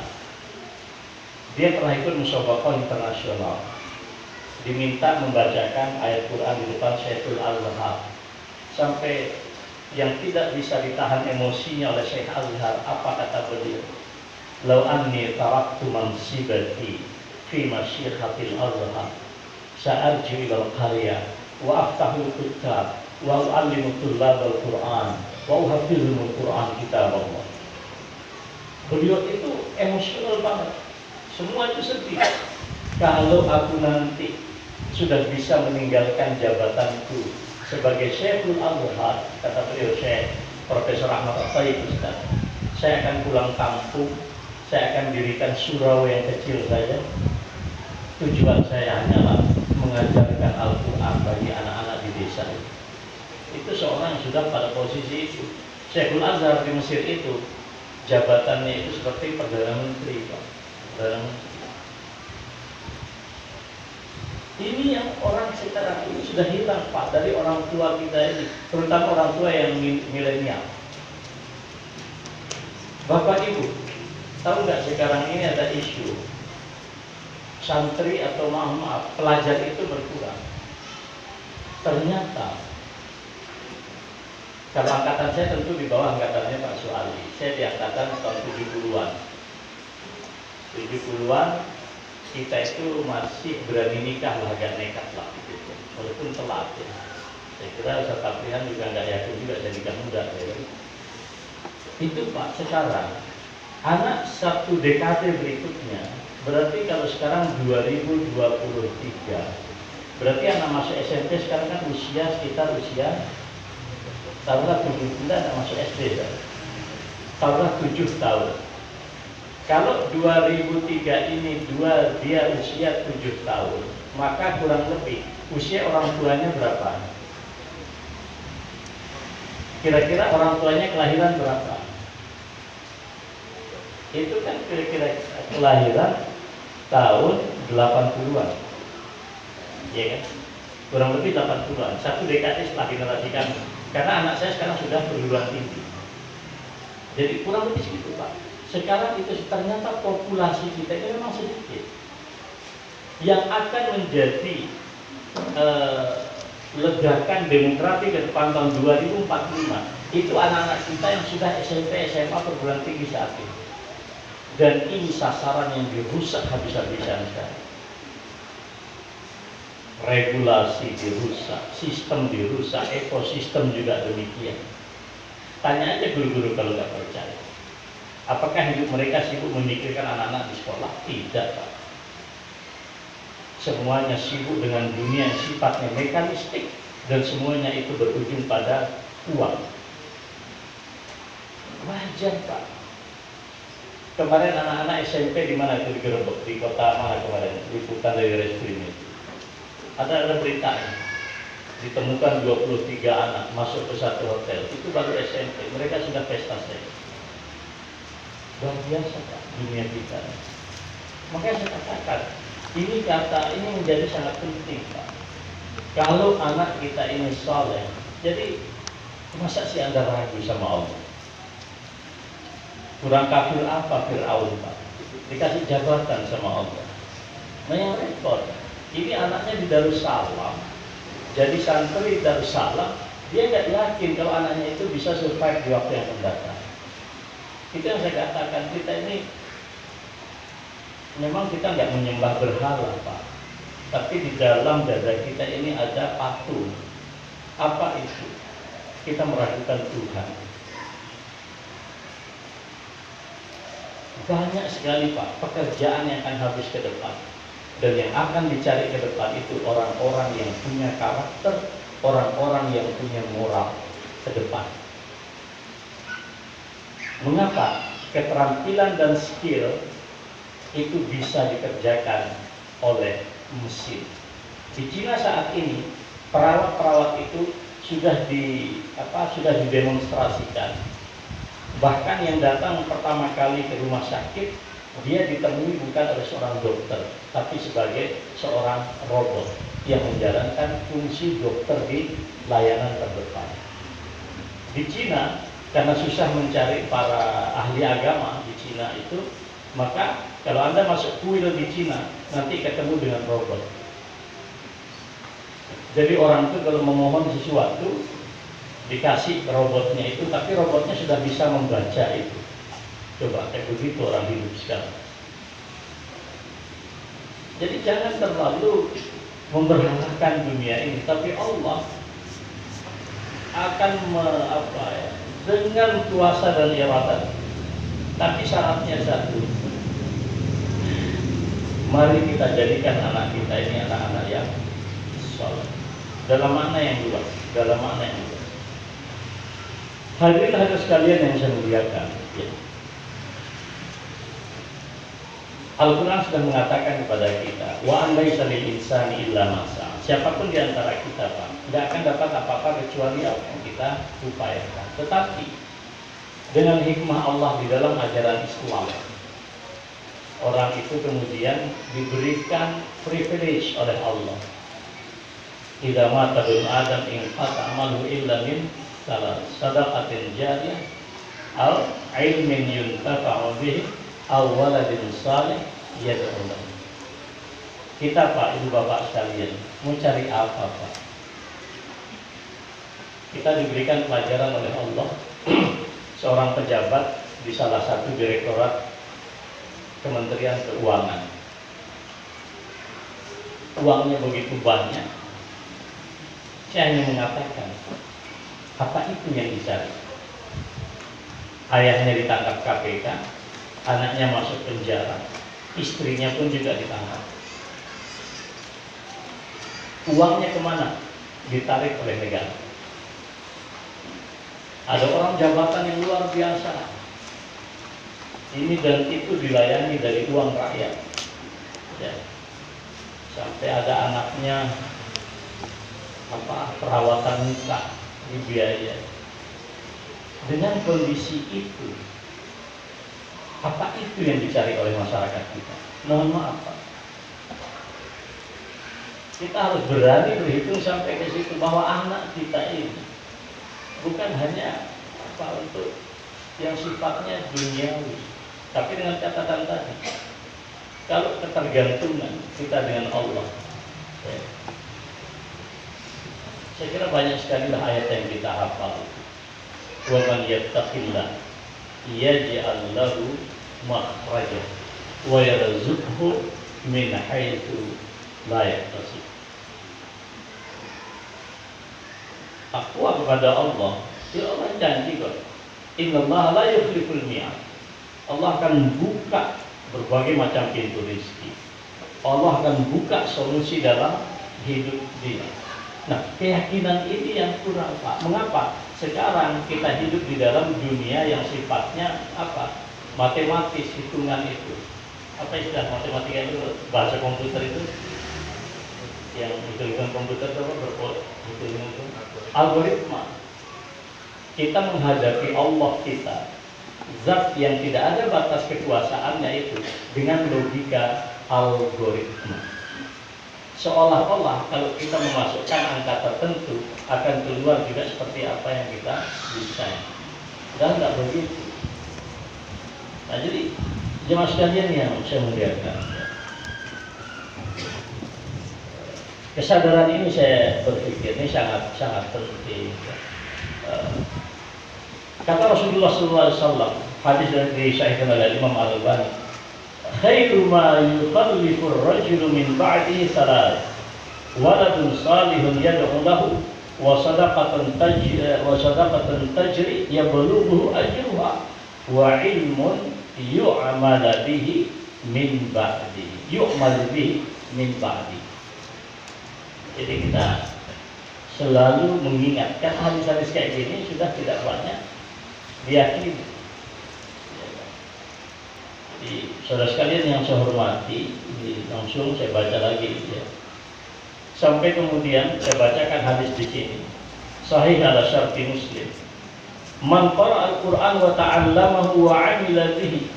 Dia pernah ikut musabaqah internasional, diminta membacakan ayat Quran di depan Syekhul Azhar, sampai yang tidak bisa ditahan emosinya oleh Syekh Azhar. Apa kata beliau? Lau anni taraktu mansibati fi masyikhatil Azhar sa'arji ilal qarya wa aftahul kitab wa u'allimu tullabal Quran wa uhafizhumul Quran kitab Allah. Beliau itu emosional banget. Semua itu sedih. Kalau aku nanti sudah bisa meninggalkan jabatanku sebagai Syekhul Azhar, kata beliau, Syekh Profesor Ahmad Al-Tayyib Ustaz, saya akan pulang kampung, saya akan dirikan surau yang kecil saja. Tujuan saya hanyalah mengajarkan Al-Quran bagi anak-anak di desa. Itu seorang yang sudah pada posisi itu. Syekhul Azhar di Mesir itu jabatannya itu seperti Perdana Menteri, Pak. Perdana Menteri. Ini yang orang sekarang ini sudah hilang Pak dari orang tua kita ini, terutama orang tua yang milenial. Bapak Ibu, tahu nggak sekarang ini ada isu santri atau maaf pelajar itu berkurang. Ternyata kalau angkatan saya tentu di bawah angkatannya Pak Suali. Saya di angkatan tahun 70-an. 70-an kita itu masih berani nikah lah, agak nekat lah gitu. Walaupun telat ya. Saya kira Ustaz Taprihan juga nggak yakin juga saya nikah muda ya. Itu Pak, sekarang anak satu dekade berikutnya, berarti kalau sekarang 2023, berarti anak masuk SMP sekarang kan sekitar usia Taruhlah 7 bulan masuk SD, taruhlah 7 tahun. Kalau 2003 ini dia usia 7 tahun, maka kurang lebih usia orang tuanya berapa? Kira-kira orang tuanya kelahiran berapa? Itu kan kira-kira kelahiran tahun 80-an, ya kan? Kurang lebih 80-an, satu dekade setelah generasi kami. Karena anak saya sekarang sudah perguruan tinggi. Jadi kurang lebih segitu, Pak. Sekarang itu ternyata populasi kita ini memang sedikit. Yang akan menjadi ledakan demografi ke depan tahun 2045 itu anak-anak kita yang sudah SMP, SMA, perguruan tinggi saat ini. Dan ini sasaran yang dirusak habis-habisan sekarang. Regulasi dirusak, sistem dirusak, ekosistem juga demikian. Tanya aja guru-guru kalau nggak percaya. Apakah hidup mereka sibuk memikirkan anak-anak di sekolah? Tidak, Pak. Semuanya sibuk dengan dunia yang sifatnya mekanistik dan semuanya itu berujung pada uang. Wajar, Pak. Kemarin anak-anak SMP di mana itu digerebek, di kota mana kemarin, liputan dari Reskrim itu. Ada berita ini. Ditemukan 23 anak masuk ke satu hotel. Itu baru SMP, mereka sudah pesta seks. Luar biasa, Pak, dunia kita. Makanya saya katakan, ini menjadi sangat penting, Pak. Kalau anak kita ini soleh, jadi masa sih Anda ragu sama Allah? Kurang kafir apa Fir'aun, Pak? Dikasih jabatan sama Allah. Nah yang repot, ini anaknya di Darussalam, jadi santri Darussalam, dia nggak yakin kalau anaknya itu bisa survive di waktu yang mendatang. Itu yang saya katakan, kita ini memang kita nggak menyembah berhala, Pak. Tapi di dalam dada kita ini ada patung. Apa itu? Kita meragukan Tuhan. Banyak sekali, Pak, pekerjaan yang akan habis ke depan. Dan yang akan dicari ke depan itu orang-orang yang punya karakter, orang-orang yang punya moral ke depan. Mengapa? Keterampilan dan skill itu bisa dikerjakan oleh mesin. Di Cina saat ini perawat-perawat itu sudah didemonstrasikan. Bahkan yang datang pertama kali ke rumah sakit, dia ditemui bukan oleh seorang dokter, tapi sebagai seorang robot yang menjalankan fungsi dokter di layanan terdepan. Di Cina, karena susah mencari para ahli agama di Cina itu, maka kalau Anda masuk kuil di Cina, nanti ketemu dengan robot. Jadi orang itu kalau memohon sesuatu, dikasih robotnya itu, tapi robotnya sudah bisa membaca itu. Coba kayak begitu orang hidup sekarang. Jadi jangan terlalu memberhalakan dunia ini, tapi Allah akan dengan kuasa dan iradah. Tapi syaratnya satu. Mari kita jadikan anak kita ini anak-anak yang soleh. Dalam makna yang luas, dalam makna yang luas. Hadirin hadirat sekalian yang saya muliakan, ya. Al-Quran sudah mengatakan kepada kita, wa an laisa lil insani illa ma sa'a. Siapapun di antara kita, Pak, tidak akan dapat apa-apa kecuali apa yang kita upayakan. Tetapi dengan hikmah Allah di dalam ajaran Islam, orang itu kemudian diberikan privilege oleh Allah. Idza mata ibnu Adam in qata amalu illa min salat, sadaqatin jariyah aw ilmin yuntafa'u bihi aw waladin salih yad'u lahu. Kita, Pak, Ibu, Bapak sekalian, mau cari apa, Pak? Kita diberikan pelajaran oleh Allah. Seorang pejabat di salah satu direktorat Kementerian Keuangan. Uangnya begitu banyak. Saya hanya mengatakan, apa itu yang dicari? Ayahnya ditangkap KPK, anaknya masuk penjara, istrinya pun juga ditangkap. Uangnya kemana? Ditarik oleh negara. Ada orang jabatan yang luar biasa, ini dan itu dilayani dari uang rakyat, ya. Sampai ada anaknya perawatan muka dibiayai. Dengan kondisi itu, apa itu yang dicari oleh masyarakat kita? Mohon maaf, Pak. Kita harus berani berhitung sampai ke situ bahwa anak kita ini bukan hanya untuk yang sifatnya duniawi, tapi dengan catatan tadi, kalau ketergantungan kita dengan Allah, ya, saya kira banyak sekali lah ayat yang kita hafal. Wa man yattaqillah yaj'al lahu makhraja wa yarzuqhu min haitsu la yahtasib. Takwa kepada Allah, ya Allah janji kok. Innallaha la yukhliful mi'ad. Allah akan buka berbagai macam pintu rezeki. Allah akan buka solusi dalam hidup dia. Nah, keyakinan ini yang kurang, Pak. Mengapa? Sekarang kita hidup di dalam dunia yang sifatnya matematis, hitungan itu. Apa istilah matematika itu? Bahasa komputer itu? Yang hitung komputer itu algoritma. Kita menghadapi Allah kita, zat yang tidak ada batas kekuasaannya itu, dengan logika algoritma. Seolah-olah kalau kita memasukkan angka tertentu akan keluar juga seperti apa yang kita desain. Dan tidak begitu. Nah, jadi jemaah sekalian yang saya muliakan, kesadaran ini saya berpikir ini sangat penting. Kata Rasulullah SAW, hadis dari Sahih oleh Imam Al-Albani, khairu ma yukhallifur rajulu min ba'dihi salat, waladun salihun yad'u lahu, wa sadaqatun tajri yablughu ajruha, wa ilmun yu'mal bihi min ba'di. Jadi kita selalu mengingatkan hadis-hadis kayak gini sudah tidak banyak diyakini. Jadi saudara sekalian yang saya hormati, langsung saya baca lagi ya. Sampai kemudian saya bacakan hadis di sini. Sahih ala syarti Muslim. Man qara'a al-Qur'an wa ta'allamahu wa 'amila bihi,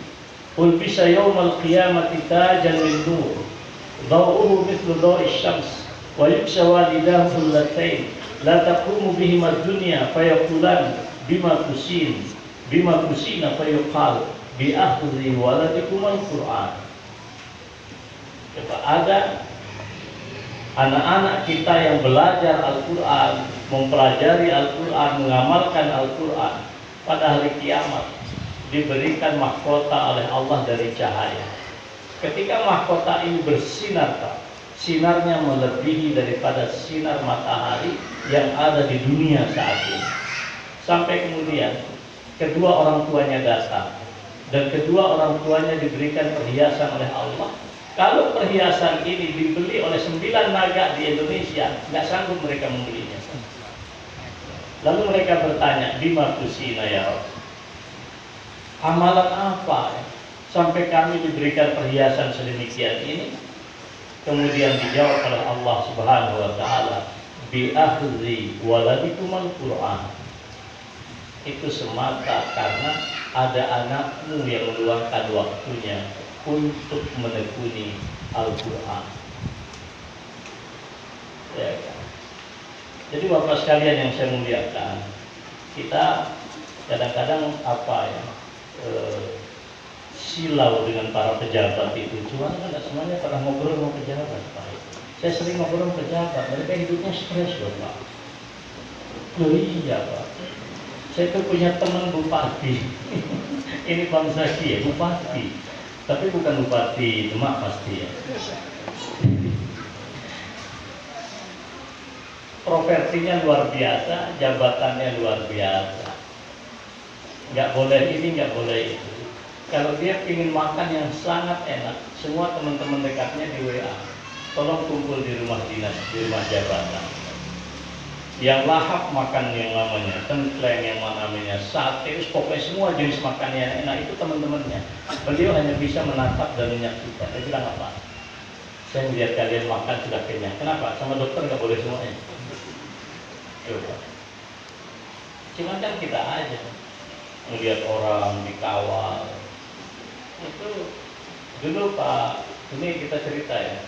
ulbisa yawmal qiyamati tajan min nur, daw'uhu mithlu dawi'isy syams. Wa yuksa walidahu allatain la taqumu bihim ad-dunya fayaqulan bima kusina fayuqal bi akhdhi waladikum al-Qur'an. Ada anak-anak kita yang belajar Al-Quran, mempelajari Al-Quran, mengamalkan Al-Quran, pada hari kiamat diberikan mahkota oleh Allah dari cahaya. Ketika mahkota ini bersinar, sinarnya melebihi daripada sinar matahari yang ada di dunia saat ini. Sampai kemudian kedua orang tuanya datang, dan kedua orang tuanya diberikan perhiasan oleh Allah. Kalau perhiasan ini dibeli oleh 9 naga di Indonesia, nggak sanggup mereka membelinya. Lalu mereka bertanya, bima kusina ya Rabb, amalan apa sampai kami diberikan perhiasan sedemikian ini? Kemudian dijawab oleh Allah Subhanahu wa taala, bi akhdhi waladikum al-Qur'an. Itu semata karena ada anakmu yang meluangkan waktunya untuk menekuni Al-Quran. Ya, kan? Jadi Bapak sekalian yang saya muliakan, kita kadang-kadang silau dengan para pejabat itu. Cuma kan tidak semuanya pernah ngobrol sama pejabat, Pak. Saya sering ngobrol sama pejabat, mereka hidupnya stres loh, Pak. Oh iya, Pak. Saya tuh punya teman bupati. Ini Bang Zaki ya, bupati. Tapi bukan bupati Demak pasti ya. Propertinya luar biasa, jabatannya luar biasa. Nggak boleh ini, nggak boleh itu. Kalau dia ingin makan yang sangat enak, semua teman-teman dekatnya di WA, tolong kumpul di rumah dinas, di rumah jabatan. yang lahap makan yang namanya tengkleng, yang namanya sate, pokoknya semua jenis makan yang enak itu teman-temannya. Beliau hanya bisa menatap dan menyaksikan. Dia bilang apa? Saya melihat kalian makan sudah kenyang. Kenapa? Sama dokter nggak boleh semuanya. Coba. Cuma kan kita aja melihat orang dikawal. Itu dulu Pak, ini kita cerita ya.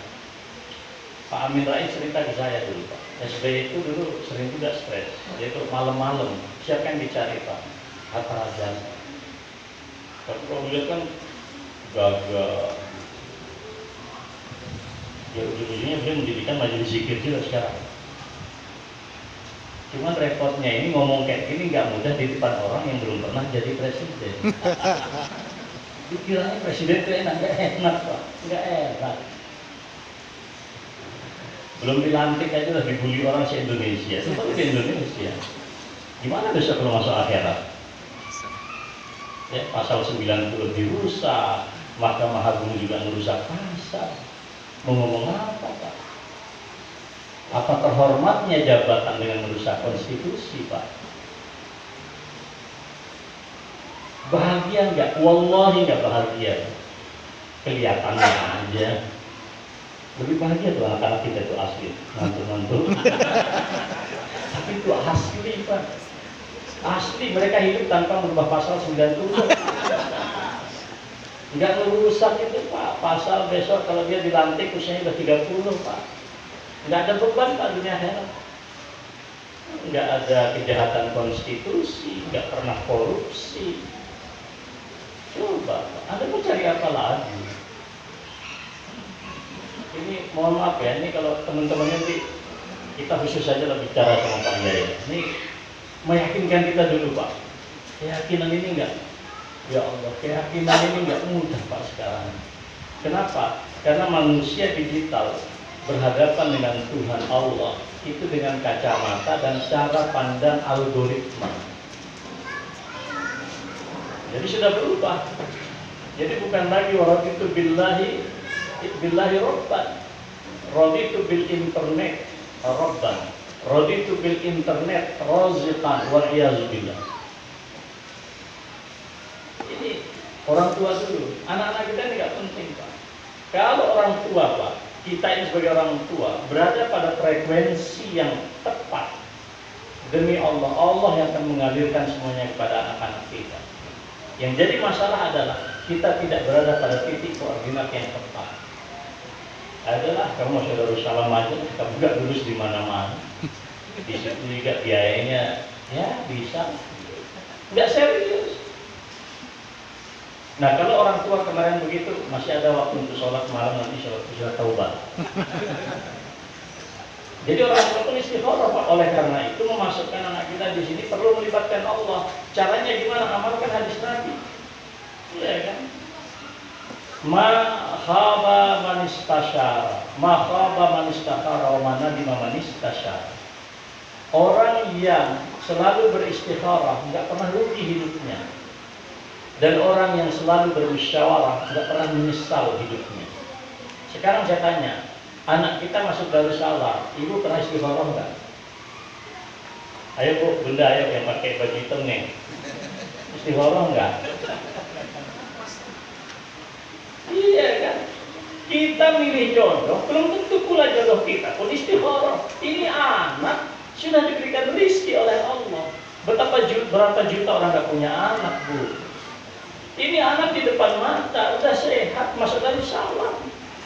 Pak Amin Rais cerita ke saya dulu Pak. SBY itu dulu sering juga stres. Yaitu malam-malam. Siapa yang dicari Pak? Hatta Rajasa. Tapi kalau beliau kan gagah. Ya ujung-ujungnya beliau mendirikan majelis zikir juga sekarang. Cuman repotnya ini ngomong kayak gini nggak mudah di depan orang yang belum pernah jadi presiden. Dikiranya presiden itu enak, nggak enak Pak, nggak enak. Belum dilantik aja udah dibully orang se-Indonesia. Seperti di Indonesia. Gimana besok kalau masuk akhirat? Ya, pasal 90 dirusak, Mahkamah Agung juga merusak pasal. Mau ngomong apa Pak? Apa terhormatnya jabatan dengan merusak konstitusi Pak? Bahagia nggak? Wallahi nggak bahagia. Kelihatannya aja. Lebih bahagia tuh anak-anak kita itu asli, mantu-mantu. Tapi itu asli Pak. Asli, mereka hidup tanpa merubah pasal 90. Nggak merusak itu Pak. Pasal besok kalau dia dilantik usianya udah 30 Pak. Nggak ada beban Pak dunia akhirat. Nggak ada kejahatan konstitusi, nggak pernah korupsi. Coba Pak, Anda mau cari apa lagi? Ini mohon maaf ya, ini kalau teman-teman nanti kita khusus saja lah bicara sama Pak Jaya. Ini meyakinkan kita dulu Pak. Keyakinan ini enggak, ya Allah, keyakinan ini enggak mudah Pak sekarang. Kenapa? Karena manusia digital berhadapan dengan Tuhan Allah itu dengan kacamata dan cara pandang algoritma. Jadi sudah berubah. Jadi bukan lagi waraditu billahi robban, raditu bil internet robban, raditu bil internet raziqan wal iyaz billah. Ini orang tua dulu, anak-anak kita ini nggak penting Pak. Kalau orang tua Pak, kita ini sebagai orang tua berada pada frekuensi yang tepat, demi Allah, Allah yang akan mengalirkan semuanya kepada anak-anak kita. Yang jadi masalah adalah kita tidak berada pada titik koordinat yang tepat. Adalah kamu masih Darussalam aja, kita juga lulus di mana-mana. Di situ juga biayanya ya bisa, nggak serius. Nah kalau orang tua kemarin begitu, masih ada waktu untuk sholat malam, nanti sholat taubat. Jadi orang tua itu istikharah Pak. Oleh karena itu memasukkan anak kita di sini perlu melibatkan Allah. Caranya gimana? Amalkan hadis Nabi. Iya kan? Ma khaba man istasyara, ma khaba man istakhara, wa man nadima man istasyara. Orang yang selalu beristikharah nggak pernah rugi hidupnya. Dan orang yang selalu bermusyawarah nggak pernah menyesal hidupnya. Sekarang saya tanya, anak kita masuk Darussalam, ibu pernah istikharah nggak? Ayo Bu, bunda ayo yang pakai baju hitam nih, istikharah nggak? Iya kan? Kita milih jodoh, belum tentu pula jodoh kita pun istikharah. Ini anak sudah diberikan rezeki oleh Allah. Berapa juta orang nggak punya anak Bu? Ini anak di depan mata, udah sehat, masuk Darussalam.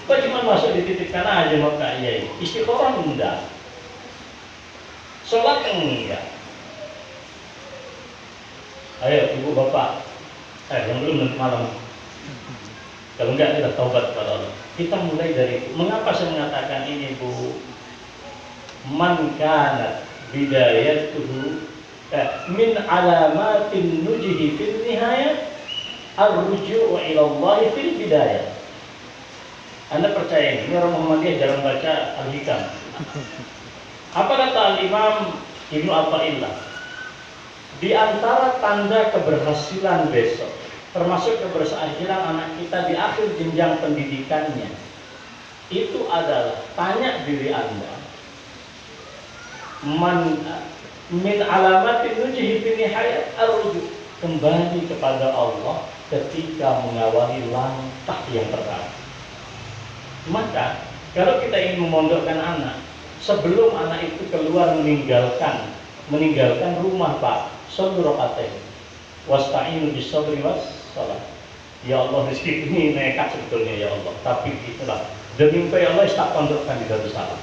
Kok cuma masuk dititipkan aja maka iya, istikharah enggak, sholat enggak. Ayo ibu bapak, yang belum nanti malam. Kalau enggak kita taubat kepada Allah. Kita mulai dari itu. Mengapa saya mengatakan ini Bu? Man kana bidayatuhu min alamatin nujihi fil nihayah ar-ruju'u ila Allah fil bidayah. Anda percaya ini orang Muhammadiyah jarang baca Al-Hikam. Apa kata Al-Imam Ibnu Athaillah? Di antara tanda keberhasilan besok, termasuk keberhasilan anak kita di akhir jenjang pendidikannya, itu adalah tanya diri Anda, Man min alamatin nujihi fi nihayat ar-rujuk, kembali kepada Allah ketika mengawali langkah yang pertama. Maka kalau kita ingin memondokkan anak, sebelum anak itu keluar meninggalkan rumah, Pak, shollu rakaatain wasta'inu bis sabri was shalah. Ya Allah, rezeki ini nekat sebetulnya ya Allah, tapi itulah demi ya Allah tak pondokkan di Darussalam.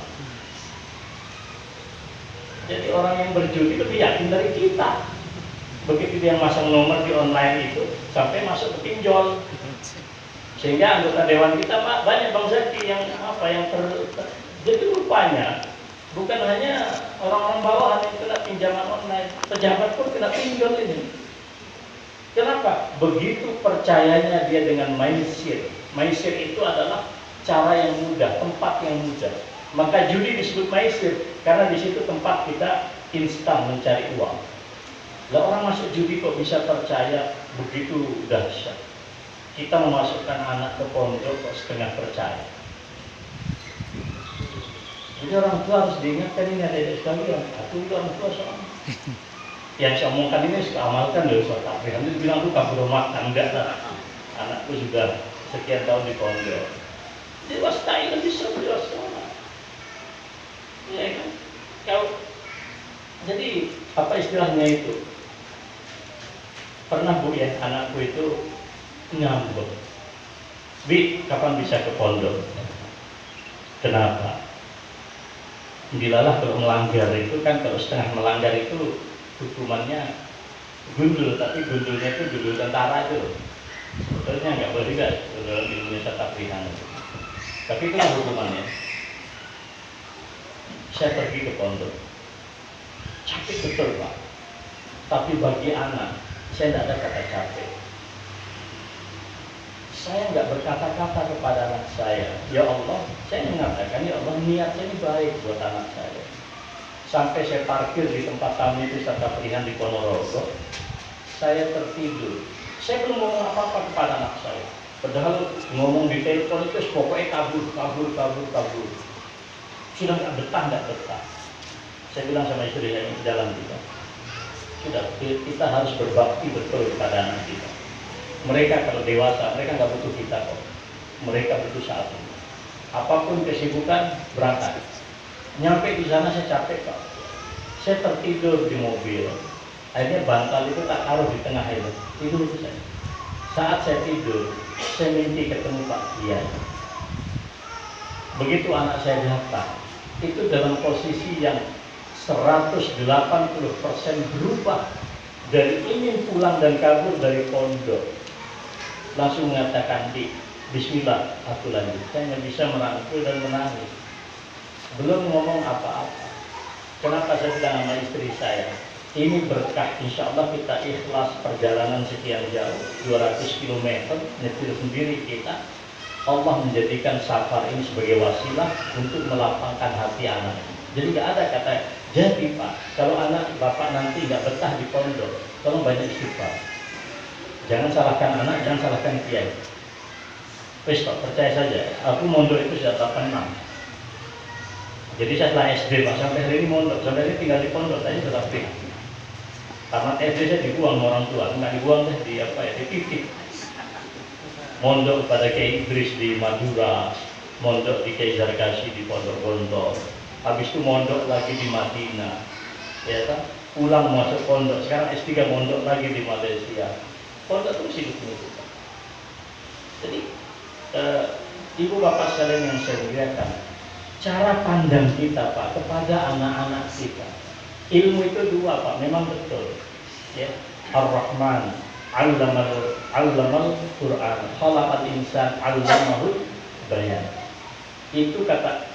Jadi orang yang berjudi lebih yakin dari kita. Begitu dia masang nomor di online itu sampai masuk ke pinjol. Sehingga anggota dewan kita banyak Bang Zaki yang jadi rupanya bukan hanya orang-orang bawahan yang kena pinjaman online, pejabat pun kena pinjol ini. Kenapa? Begitu percayanya dia dengan maisir. Maisir itu adalah cara yang mudah, tempat yang mudah. Maka judi disebut maisir karena di situ tempat kita instan mencari uang. Lah orang masuk judi kok bisa percaya begitu dahsyat. Kita memasukkan anak ke pondok kok setengah percaya. Jadi orang tua harus diingatkan ini ada sekalian. Aku itu orang tua soalnya. Yang saya omongkan ini suka amalkan loh Ustaz Takri. Nanti bilang aku kabur makan enggak lah. Anakku sudah sekian tahun di pondok. Jadi wastain bisa berwaspada. Ya kan? Jadi apa istilahnya itu? Pernah Bu ya, anakku itu ngambek. Bi, kapan bisa ke pondok? Kenapa? Dilalah kalau melanggar itu kan, kalau setengah melanggar itu hukumannya gundul, tapi gundulnya itu gundul tentara itu. Sebetulnya nggak boleh juga dalam Indonesia takrihan. Tapi itulah hukumannya. Saya pergi ke pondok, capek betul Pak. Tapi bagi anak, saya tidak ada kata capek. Saya nggak berkata-kata kepada anak saya, ya Allah, saya mengatakan ya Allah niatnya ini baik buat anak saya. Sampai saya parkir di tempat kami itu Sata Prihan di Ponorogo, saya tertidur. Saya belum ngomong apa-apa kepada anak saya. Padahal ngomong di telepon itu pokoknya kabur. Sudah nggak betah. Saya bilang sama istri saya ini jalan kita. Sudah, kita harus berbakti betul kepada anak kita. Mereka kalau dewasa, mereka nggak butuh kita kok. Mereka butuh saat ini. Apapun kesibukan, berangkat. Nyampe di sana saya capek Pak. Saya tertidur di mobil. Akhirnya bantal itu tak taruh di tengah itu. Tidur itu saya. Saat saya tidur, saya mimpi ketemu Pak Kiai. Begitu anak saya datang, itu dalam posisi yang 180% berubah dari ingin pulang dan kabur dari pondok. Langsung mengatakan, di Bismillah, aku lanjut. Saya nggak bisa merangkul dan menangis. Belum ngomong apa-apa. Kenapa saya bilang sama istri saya, ini berkah, insya Allah kita ikhlas perjalanan sekian jauh, 200 km, nyetir sendiri kita. Allah menjadikan safar ini sebagai wasilah untuk melapangkan hati anak. Jadi nggak ada kata, jadi Pak, kalau anak Bapak nanti nggak betah di pondok, tolong banyak istighfar. Jangan salahkan anak, jangan salahkan kiai. Wes Pak, percaya saja, aku mondok itu sudah 86. Jadi saya setelah SD Pak, sampai hari ini mondok, sampai hari ini tinggal di pondok, saya sudah pik. Tamat SD saya dibuang orang tua, nggak dibuang deh, di titik. Mondok pada Kiai Idris di Madura, mondok di Kiai Zarkasi di Pondok Gontor, habis itu mondok lagi di Madinah, ya kan? Pulang masuk pondok, sekarang S3 mondok lagi di Malaysia. Pondok terus hidup itu. Jadi ibu bapak sekalian yang saya muliakan, cara pandang kita Pak kepada anak-anak kita, ilmu itu dua Pak, memang betul. Ya, Ar-Rahman, Allamal Quran, khalaqal insan, allamahul bayan. Itu kata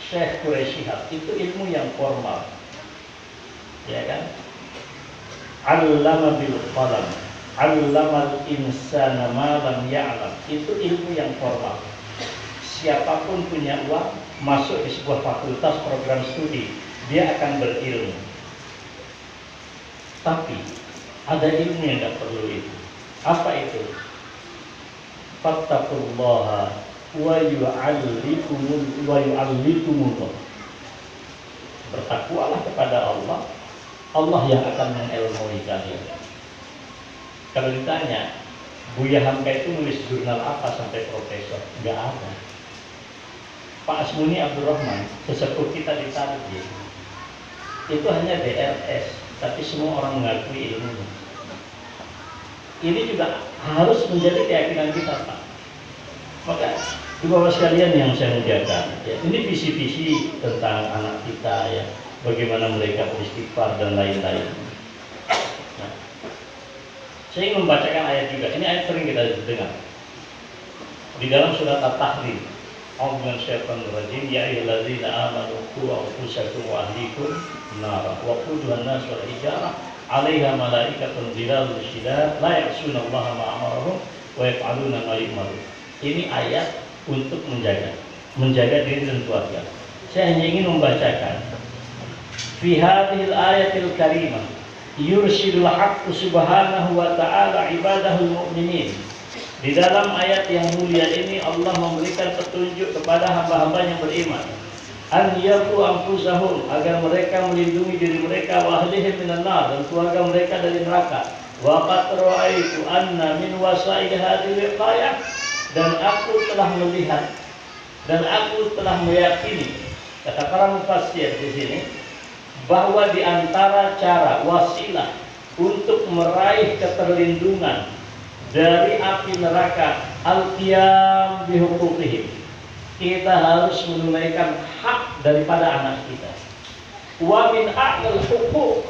Syekh Quraisy Shihab, itu ilmu yang formal. Ya kan? Allama bil qalam, allamal insana ma lam ya'lam. Itu ilmu yang formal. Siapapun punya uang, masuk di sebuah fakultas program studi, dia akan berilmu. Tapi ada ilmu yang tidak perlu itu. Apa itu? Fattaqullaha wa yu'allikumullah. Bertakwalah kepada Allah, Allah yang akan mengilmui kalian. Kalau ditanya, Buya Hamka itu nulis jurnal apa sampai profesor? Nggak ada. Pak Asmuni Abdurrahman, sesepuh kita di Tarjih, itu hanya DRS, tapi semua orang mengakui ilmunya. Ini juga harus menjadi keyakinan kita, Pak. Maka di bawah sekalian yang saya muliakan, ya, ini visi-visi tentang anak kita, ya, bagaimana mereka beristighfar dan lain-lain. Nah, saya ingin membacakan ayat juga. Ini ayat sering kita dengar di dalam surat At-Tahrim. A'udzu billahi rajim, ya ayyuhalladzina amanu qu anfusakum wa ahlikum nara wa quduhan nas wal hijarah 'alaiha malaikatun ghilazun shidad la ya'sunallaha ma amarahum wa yaf'aluna ma yu'marun. Ini ayat untuk menjaga diri dan keluarga. Saya hanya ingin membacakan fi hadhil ayatil karimah yursidul haqqu subhanahu wa ta'ala ibadahul mu'minin. Di dalam ayat yang mulia ini Allah memberikan petunjuk kepada hamba-hamba yang beriman. An yaqu anfusahum, agar mereka melindungi diri mereka, wa ahlihim minan nar, dan keluarga mereka dari neraka. Wa qad ra'aitu anna min wasail hadhihi wiqayah, dan aku telah melihat dan aku telah meyakini, kata para mufassir di sini, bahwa di antara cara wasilah untuk meraih keterlindungan dari api neraka al-qiyam bihuquqihim, kita harus menunaikan hak daripada anak kita. Wa min a'lal huquq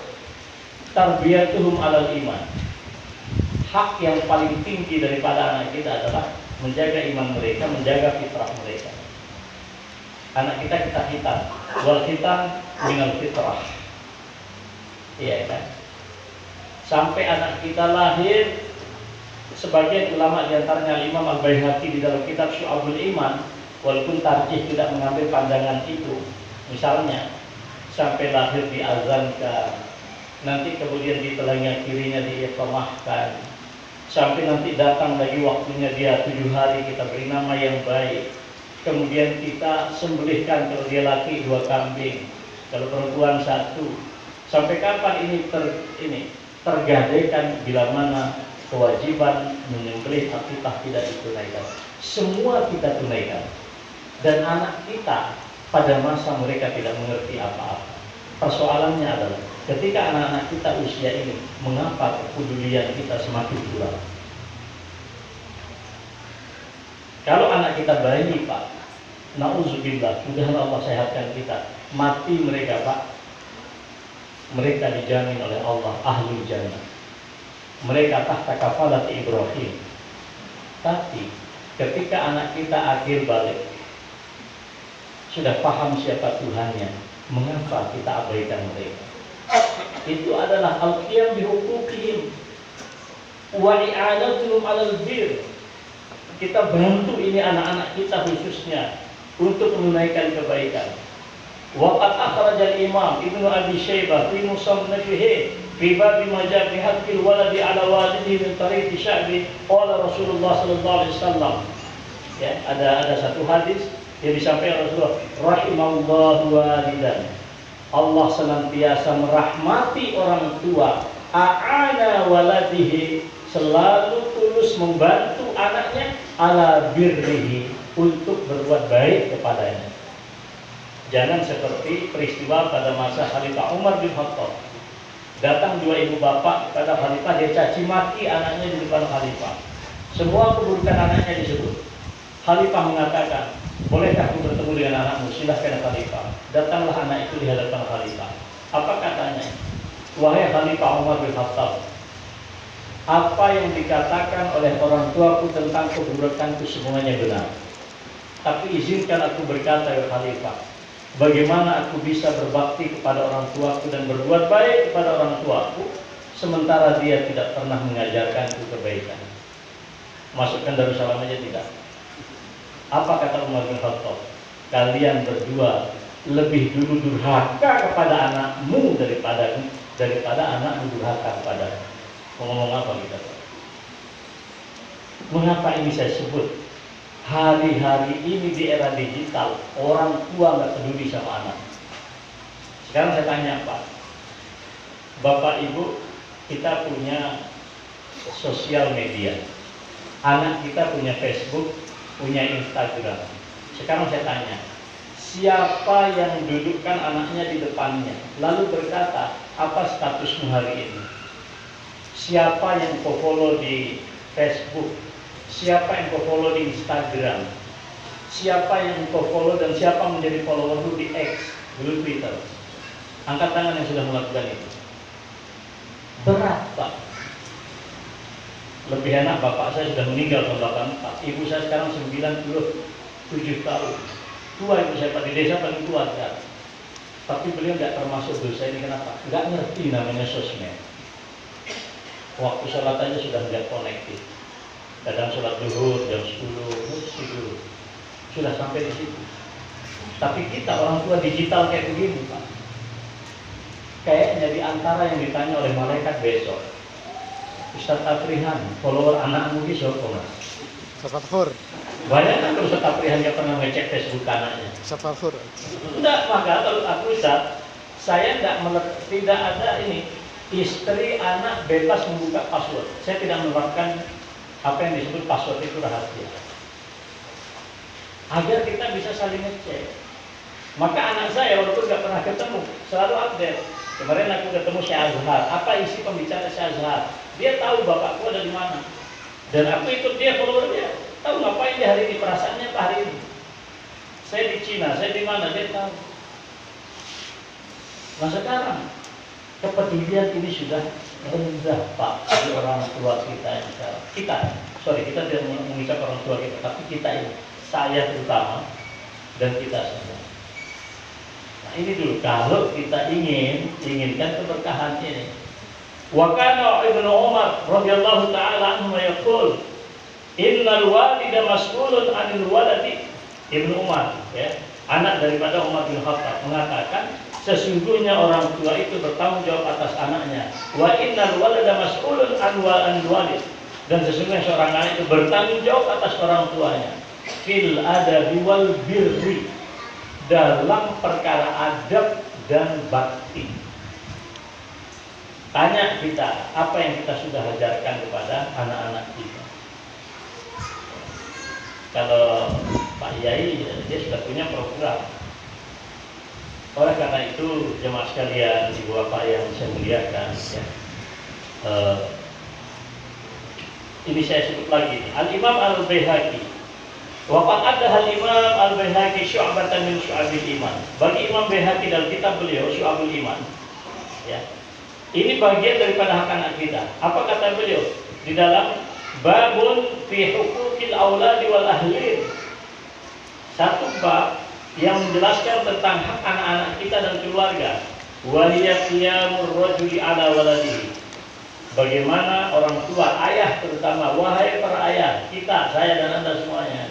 tarbiyatuhum 'alal iman. Hak yang paling tinggi daripada anak kita adalah menjaga iman mereka, menjaga fitrah mereka. Anak kita hitam, wal hitam minal fitrah. Iya kan? Sampai anak kita lahir, sebagian ulama diantaranya Imam Al-Baihaqi di dalam kitab Syu'abul Iman, walaupun Tarjih tidak mengambil pandangan itu, misalnya sampai lahir diazankan, nanti kemudian di telinga kirinya diiqamahkan, sampai nanti datang lagi waktunya dia 7 hari, kita beri nama yang baik, kemudian kita sembelihkan, kalau dia laki 2 kambing, kalau perempuan 1. Sampai kapan ini tergadaikan, bila mana kewajiban menyembelih akikah tidak ditunaikan. Semua kita tunaikan, dan anak kita pada masa mereka tidak mengerti apa-apa. Persoalannya adalah ketika anak-anak kita usia ini, mengapa kepedulian kita semakin kurang? Kalau anak kita bayi, Pak, na'udzubillah, mudah-mudahan Allah sehatkan kita, mati mereka, Pak, mereka dijamin oleh Allah ahlul jannah. Mereka tahta kafalat Ibrahim. Tapi ketika anak kita akhir balik, sudah paham siapa Tuhannya, mengapa kita abaikan mereka? Itu adalah al-qiyam bihuquqihim wa i'anatuhum 'alal bir. Kita bantu ini anak-anak kita khususnya untuk menunaikan kebaikan. Waqad akhrajal Imam Ibnu Abi Syaibah fi musannafih fi bab ma ja'a fi haqqil waladi 'ala walidihi min tariqi sya'bi qala Rasulullah sallallahu alaihi wasallam. Ya, ada satu hadis yang disampaikan Rasulullah, rahimallahu walidan. Allah senantiasa merahmati orang tua, a'ana waladihi, selalu tulus membantu anaknya, ala birrihi, untuk berbuat baik kepadanya. Jangan seperti peristiwa pada masa Khalifah Umar bin Khattab. Datang 2 ibu bapak kepada Khalifah, dia caci maki anaknya di depan Khalifah. Semua keburukan anaknya disebut. Khalifah mengatakan, bolehkah aku bertemu dengan anakmu? Silahkan Khalifah. Datanglah anak itu di hadapan Khalifah. Apa katanya? Wahai Khalifah Umar bin Khattab, apa yang dikatakan oleh orang tuaku tentang keburukanku semuanya benar. Tapi izinkan aku berkata ya Khalifah, bagaimana aku bisa berbakti kepada orang tuaku dan berbuat baik kepada orang tuaku, sementara dia tidak pernah mengajarkanku kebaikan. Masukkan Darussalam aja tidak. Apa kata Umar bin Khattab? Kalian berdua lebih dulu durhaka kepada anakmu daripada anakmu durhaka kepada. Ngomong apa kita? Mengapa ini saya sebut? Hari-hari ini di era digital, orang tua nggak peduli sama anak. Sekarang saya tanya Pak, Bapak Ibu, kita punya sosial media, anak kita punya Facebook, punya Instagram. Sekarang saya tanya, siapa yang dudukkan anaknya di depannya lalu berkata, apa statusmu hari ini? Siapa yang kau follow di Facebook? Siapa yang kau follow di Instagram? Siapa yang kau follow dan siapa menjadi followermu di X, dulu Twitter? Angkat tangan yang sudah melakukan itu. Berat Pak. Lebih enak bapak saya sudah meninggal tahun 84. Ibu saya sekarang 97 tahun. Tua ibu saya Pak, di desa paling tua sekarang. Tapi beliau nggak termasuk dosa ini, kenapa? Nggak ngerti namanya sosmed. Waktu sholat aja sudah nggak konektif. Kadang sholat zuhur jam 10, tidur. Sudah sampai di situ. Tapi kita orang tua digital kayak begini Pak. Kayaknya di antara yang ditanya oleh malaikat besok, Ustaz Afrihan, follower anakmu di siapa Mas? Safafur. Banyak kan kalau Ustaz Afrihan yang pernah ngecek Facebook anaknya. Safafur. Enggak, maka kalau aku Ustaz, saya tidak ada ini istri anak bebas membuka password. Saya tidak menerapkan apa yang disebut password itu rahasia. Agar kita bisa saling ngecek. Maka anak saya walaupun nggak pernah ketemu, selalu update. Kemarin aku ketemu Syekh Azhar. Apa isi pembicaraan Syekh Azhar? Dia tahu bapakku ada di mana. Dan aku ikut dia, follower dia. Tahu ngapain dia hari ini, perasaannya apa hari ini. Saya di Cina, saya di mana, dia tahu. Nah sekarang, kepedulian ini sudah rendah Pak dari orang tua kita yang sekarang. Kita tidak mengucap orang tua kita, tapi kita ini, saya terutama, dan kita semua. Nah ini dulu, kalau kita inginkan keberkahan ini. Wa kana Ibnu Umar radhiyallahu taala anhu yaqul, innal walida mas'ulun 'anil waladi. Ibnu Umar, ya, anak daripada Umar bin Khattab, mengatakan sesungguhnya orang tua itu bertanggung jawab atas anaknya. Wa innal walada mas'ulun 'anil walid. Dan sesungguhnya seorang anak itu bertanggung jawab atas orang tuanya. Fil adabi wal birri, dalam perkara adab dan bakti. Tanya kita, apa yang kita sudah ajarkan kepada anak-anak kita? Kalau Pak Yai, dia sudah punya program. Oleh karena itu, jemaah sekalian, ibu bapak yang saya muliakan, ya, ini saya sebut lagi. Al-Imam Al-Baihaqi. Waqad ada Al-Imam Al-Baihaqi syu'batan min syu'abil iman. Bagi Imam Baihaqi dalam kitab beliau Syu'abul Iman, ya. Ini bagian daripada hak anak kita. Apa kata beliau? Di dalam babun fi huquqil auladi wal ahlin. Satu bab yang menjelaskan tentang hak anak-anak kita dan keluarga. Wa hiya qiyamur rajuli ala waladihi. Bagaimana orang tua, ayah terutama, wahai para ayah, kita, saya dan Anda semuanya.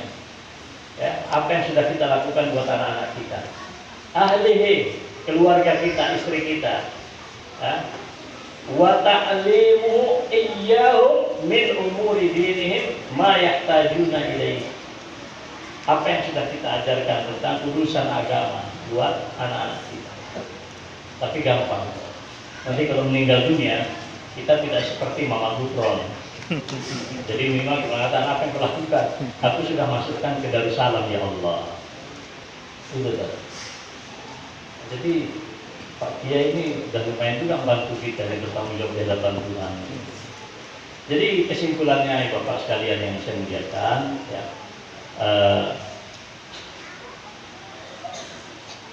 Ya, apa yang sudah kita lakukan buat anak-anak kita. Ahlihi, keluarga kita, istri kita. Ya. Wa ta'limu iyyahum min umuri dinihim ma yahtajuna ilaihi. Apa yang sudah kita ajarkan tentang urusan agama buat anak-anak kita. Tapi gampang. Nanti kalau meninggal dunia, kita tidak seperti Mama Putron. Jadi memang mengatakan apa yang kau lakukan, aku sudah masukkan ke Darussalam ya Allah. Itu kan. Jadi Pak Kiai ini sudah lumayan juga membantu kita dan bertanggung jawab di hadapan Tuhan. Jadi kesimpulannya Bapak sekalian yang saya muliakan, ya,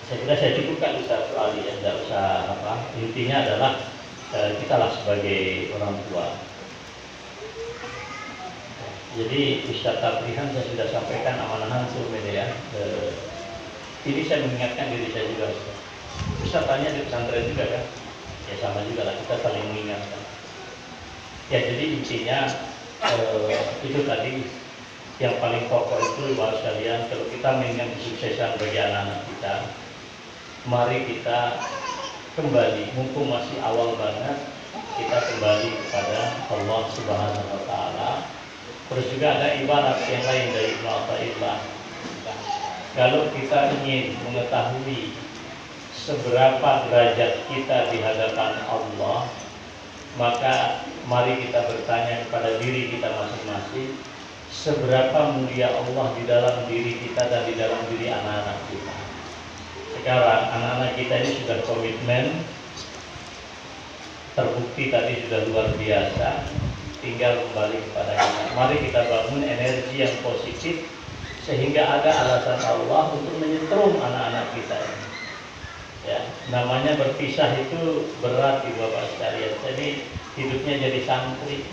saya kira saya cukupkan Ustaz Ali, ya, tidak usah apa. Intinya adalah kita lah sebagai orang tua. Jadi Ustaz Tabrihan saya sudah sampaikan amanahan media. Ini saya mengingatkan diri saya juga. Ustaz tanya di pesantren juga kan? Ya sama juga lah, kita saling mengingatkan. Ya jadi intinya itu tadi yang paling pokok itu Bapak sekalian, kalau kita menginginkan kesuksesan bagi anak-anak kita, mari kita kembali, mumpung masih awal banget, kita kembali kepada Allah Subhanahu wa Ta'ala. Terus juga ada ibarat yang lain dari Ibnu Athaillah. Kalau kita ingin mengetahui seberapa derajat kita di hadapan Allah, maka mari kita bertanya kepada diri kita masing-masing, seberapa mulia Allah di dalam diri kita dan di dalam diri anak-anak kita. Sekarang anak-anak kita ini sudah komitmen, terbukti tadi sudah luar biasa, tinggal kembali kepada kita. Mari kita bangun energi yang positif sehingga ada alasan Allah untuk menyetrum anak-anak kita ini. Ya, namanya berpisah itu berat ibu bapak sekalian. Jadi hidupnya jadi santri.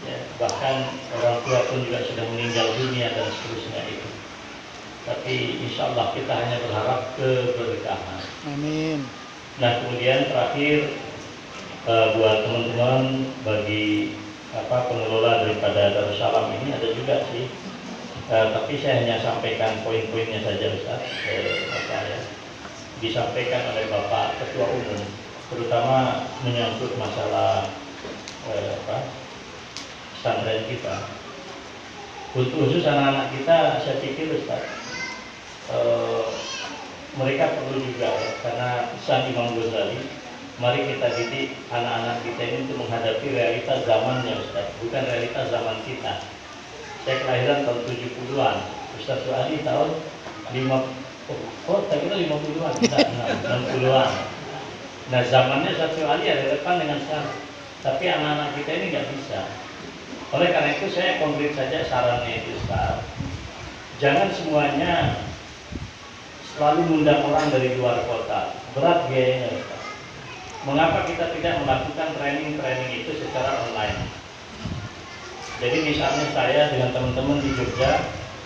Ya, bahkan orang tua pun juga sudah meninggal dunia dan seterusnya itu. Tapi insya Allah kita hanya berharap keberkahan. Amin. Nah kemudian terakhir buat teman-teman, bagi pengelola daripada Darussalam ini ada juga sih, tapi saya hanya sampaikan poin-poinnya saja Ustaz. Disampaikan oleh Bapak Ketua Umum, terutama menyangkut masalah pesantren kita. Untuk khusus anak-anak kita, saya pikir Ustaz, mereka perlu juga ya, karena pesan Imam Ghazali, mari kita didik anak-anak kita ini untuk menghadapi realitas zamannya Ustaz, bukan realitas zaman kita. Saya kelahiran tahun 70-an, Ustaz Suadi tahun 50-an, 60-an. Nah zamannya Ustaz Suadi ada depan dengan sekarang, tapi anak-anak kita ini nggak bisa. Oleh karena itu saya konkret saja sarannya itu Ustaz, jangan semuanya selalu mengundang orang dari luar kota, berat biayanya Ustaz. Mengapa kita tidak melakukan training itu secara online? Jadi misalnya saya dengan teman-teman di Jogja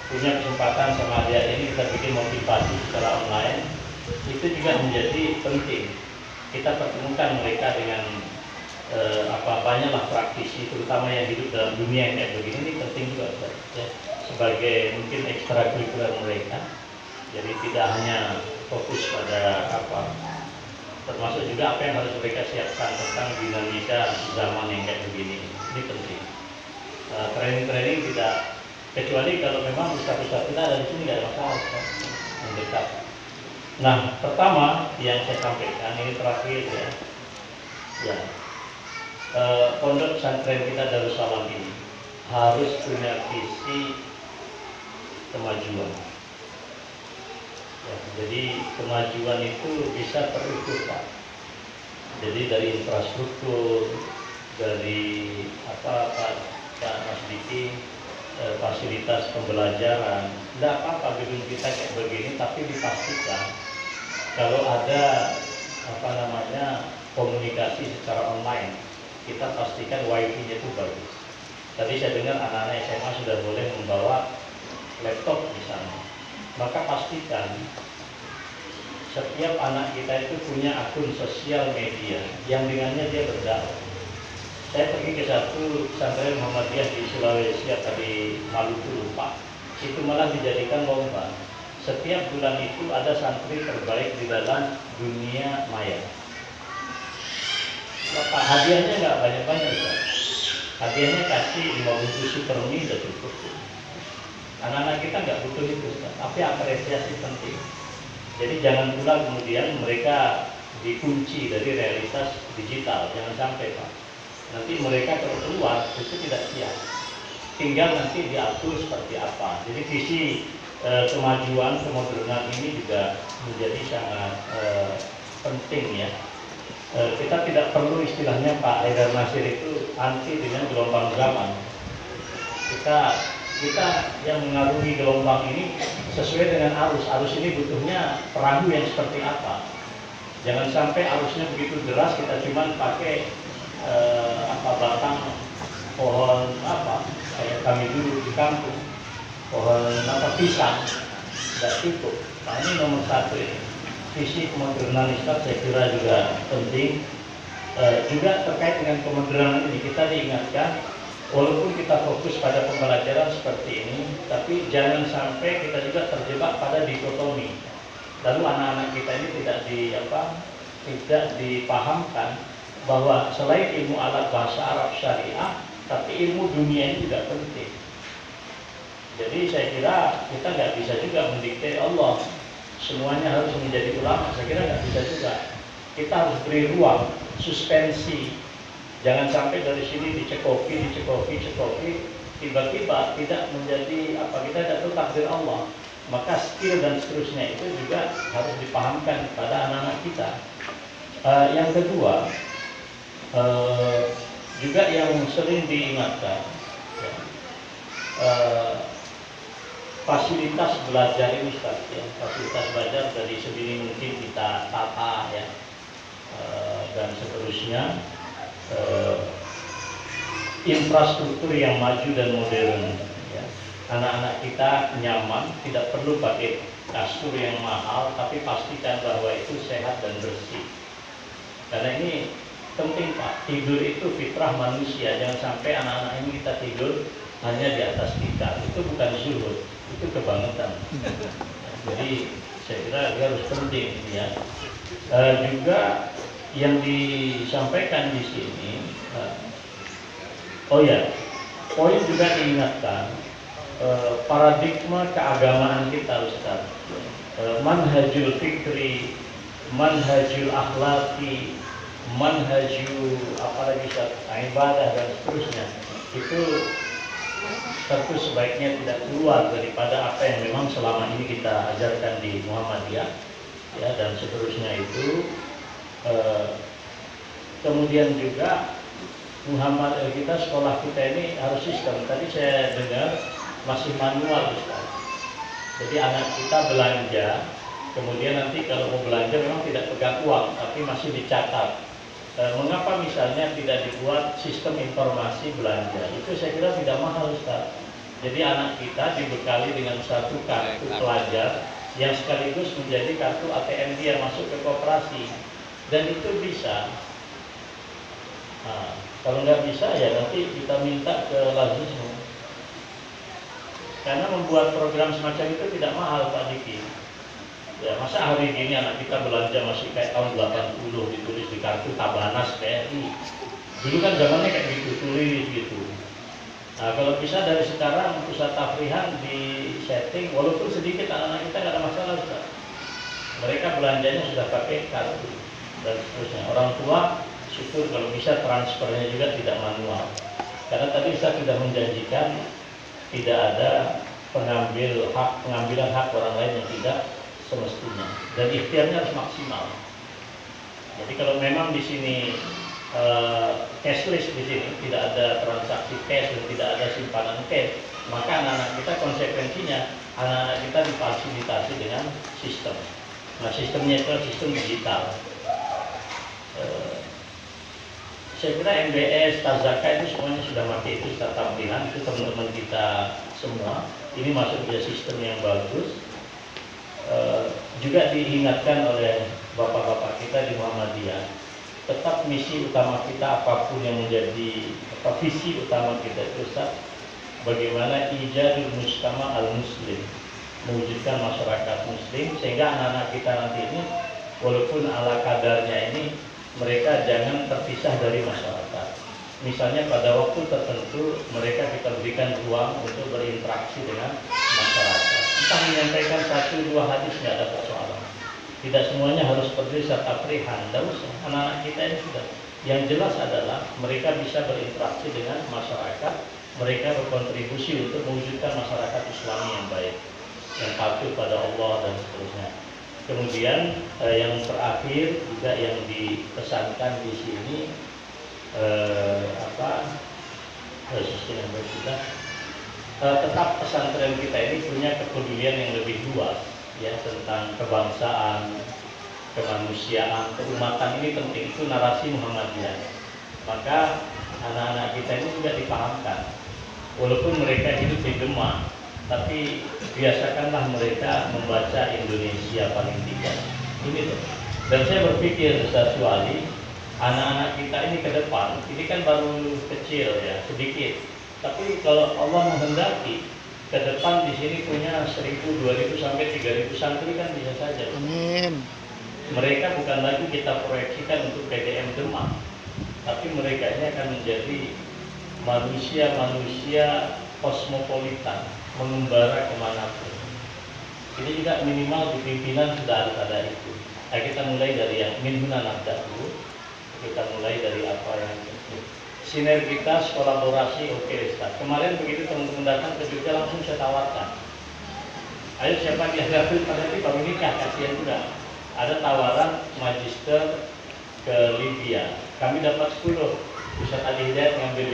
punya kesempatan sama dia ini, kita bikin motivasi secara online, itu juga menjadi penting. Kita pertemukan mereka dengan apa-apanya lah praktisi, terutama yang hidup dalam dunia yang kayak begini, ini penting juga Ustaz, ya, sebagai mungkin ekstrakurikuler mereka. Jadi tidak hanya fokus pada termasuk juga apa yang harus mereka siapkan tentang dinamika zaman yang kayak begini. Ini penting. Training tidak, kecuali kalau memang ustaz-ustaz kita ada di sini nggak ada masalah, mendekat. Nah, pertama yang saya sampaikan ini terakhir ya, pondok pesantren kita Darussalam ini harus punya visi kemajuan. Ya, jadi kemajuan itu bisa terukur Pak. Jadi dari infrastruktur, dari Pak Mas Diki, fasilitas pembelajaran, tidak apa-apa gedung kita kayak begini, tapi dipastikan kalau ada komunikasi secara online, kita pastikan wifi-nya itu bagus. Tadi saya dengar anak-anak SMA sudah boleh membawa laptop di sana. Maka pastikan setiap anak kita itu punya akun sosial media yang dengannya dia berdakwah. Saya pergi ke satu pesantren Muhammadiyah di Sulawesi atau di Maluku lupa, itu malah dijadikan lomba. Setiap bulan itu ada santri terbaik di dalam dunia maya. Bapak, hadiahnya nggak banyak-banyak Ustaz. Hadiahnya kasih 5 bungkus supermie sudah cukup. Anak-anak kita nggak butuh itu Ustaz, tapi apresiasi penting. Jadi jangan pula kemudian mereka dikunci dari realitas digital, jangan sampai Pak. Nanti mereka kalau keluar itu tidak siap. Tinggal nanti diatur seperti apa. Jadi visi kemajuan, kemodernan ini juga menjadi sangat penting ya. Kita tidak perlu istilahnya Pak Haidar Nasir itu anti dengan gelombang zaman. Kita yang mengarungi gelombang ini sesuai dengan arus. Arus ini butuhnya perahu yang seperti apa. Jangan sampai arusnya begitu deras kita cuma pakai batang pohon kayak kami dulu di kampung, pohon pisang, tidak cukup. Nah ini nomor satu ini. Visi kemodernan Islam saya kira juga penting. Juga terkait dengan kemodernan ini kita diingatkan, walaupun kita fokus pada pembelajaran seperti ini, tapi jangan sampai kita juga terjebak pada dikotomi. Lalu anak-anak kita ini tidak dipahamkan bahwa selain ilmu alat bahasa Arab syariah, tapi ilmu dunia ini juga penting. Jadi saya kira kita nggak bisa juga mendikte Allah semuanya harus menjadi ulama. Saya kira nggak bisa juga. Kita harus beri ruang, suspensi. Jangan sampai dari sini dicekoki, tiba-tiba tidak menjadi apa, kita tidak tahu takdir Allah. Maka skill dan seterusnya itu juga harus dipahamkan pada anak-anak kita. Yang kedua, juga yang sering diingatkan, ya, fasilitas belajar ini, ya, fasilitas belajar dari sedini mungkin kita tata, ya, dan seterusnya, infrastruktur yang maju dan modern, ya. Anak-anak kita nyaman, tidak perlu pakai kasur yang mahal, tapi pastikan bahwa itu sehat dan bersih. Karena ini penting Pak, tidur itu fitrah manusia. Jangan sampai anak-anak ini kita tidur hanya di atas tikar. Itu bukan zuhud, itu kebangetan. Jadi saya kira harus penting, ya. Juga yang disampaikan di sini, oh ya, poin juga diingatkan, paradigma keagamaan kita, Ustaz. Manhajul fikri, manhajul akhlaki, manhajul apalagi ibadah dan seterusnya, itu tentu sebaiknya tidak keluar daripada apa yang memang selama ini kita ajarkan di Muhammadiyah, ya, dan seterusnya itu. Kemudian juga kita sekolah kita ini harus sistem. Tadi saya dengar masih manual, Ustaz. Jadi anak kita belanja, kemudian nanti kalau mau belanja memang tidak pegang uang, tapi masih dicatat. Mengapa misalnya tidak dibuat sistem informasi belanja? Itu saya kira tidak mahal, Ustaz. Jadi anak kita dibekali dengan satu kartu pelajar yang sekaligus menjadi kartu ATM dia masuk ke koperasi, dan itu bisa. Nah, kalau nggak bisa ya nanti kita minta ke Lazismu. Karena membuat program semacam itu tidak mahal, Pak Diki. Ya, masa hari ini anak kita belanja masih kayak tahun 80 ditulis di kartu Tabanas BRI. Dulu kan zamannya kayak gitu, tulis gitu. Nah, kalau bisa dari sekarang pusat tafrihan di setting, walaupun sedikit anak-anak kita nggak ada masalah, Ustaz. Mereka belanjanya sudah pakai kartu dan seterusnya. Orang tua syukur kalau bisa transfernya juga tidak manual. Karena tadi saya sudah menjanjikan tidak ada pengambilan hak orang lain yang tidak semestinya, dan ikhtiarnya harus maksimal. Jadi kalau memang di sini cashless, di sini tidak ada transaksi cash dan tidak ada simpanan cash, maka anak-anak kita konsekuensinya anak-anak kita difasilitasi dengan sistem. Nah, sistemnya itu sistem digital. Saya kira MBS, Tazaka itu semuanya sudah pakai itu secara tampilan, itu teman-teman kita semua. Ini masuk ke sistem yang bagus. Juga diingatkan oleh bapak-bapak kita di Muhammadiyah, tetap misi utama kita apapun yang menjadi visi utama kita itu, bagaimana ijadul mujtama al-muslim, mewujudkan masyarakat muslim, sehingga anak-anak kita nanti ini walaupun ala kadarnya ini mereka jangan terpisah dari masyarakat. Misalnya pada waktu tertentu mereka kita berikan ruang untuk berinteraksi dengan masyarakat. Kita menyampaikan 1-2 hadis nggak ada persoalan. Tidak semuanya harus berdiri serta prihan, tidak usah. Anak-anak kita ini sudah. Yang jelas adalah mereka bisa berinteraksi dengan masyarakat, mereka berkontribusi untuk mewujudkan masyarakat Islami yang baik, yang patuh pada Allah dan seterusnya. Kemudian yang terakhir juga yang dipesankan di sini sistem yang berbeda. Tetap pesantren kita ini punya kepedulian yang lebih luas, ya, tentang kebangsaan, kemanusiaan, keumatan. Ini penting, itu narasi Muhammadiyah. Maka anak-anak kita ini juga dipahamkan, walaupun mereka hidup di Demak, tapi biasakanlah mereka membaca Indonesia paling tidak. Ini tuh. Dan saya berpikir, Ustaz Wali, anak-anak kita ini ke depan, ini kan baru kecil ya, sedikit. Tapi kalau Allah menghendaki, ke depan di sini punya 1.000, 2.000 sampai 3.000 santri kan bisa saja. Amin. Mereka bukan lagi kita proyeksikan untuk PDM Demak, tapi mereka ini akan menjadi manusia-manusia kosmopolitan, mengembara kemanapun. Ini juga minimal di pimpinan sudah harus ada itu. Nah, kita mulai dari yang minhuna nabda dulu. Kita mulai dari apa yang sinergitas, kolaborasi, oke Ustaz. Kemarin begitu teman-teman datang ke Jogja langsung saya tawarkan. Ayo siapa yang diambil nanti baru nikah, kasihan juga. Ada tawaran magister ke Libya. Kami dapat 10. Ustaz Ali Hidayat ngambil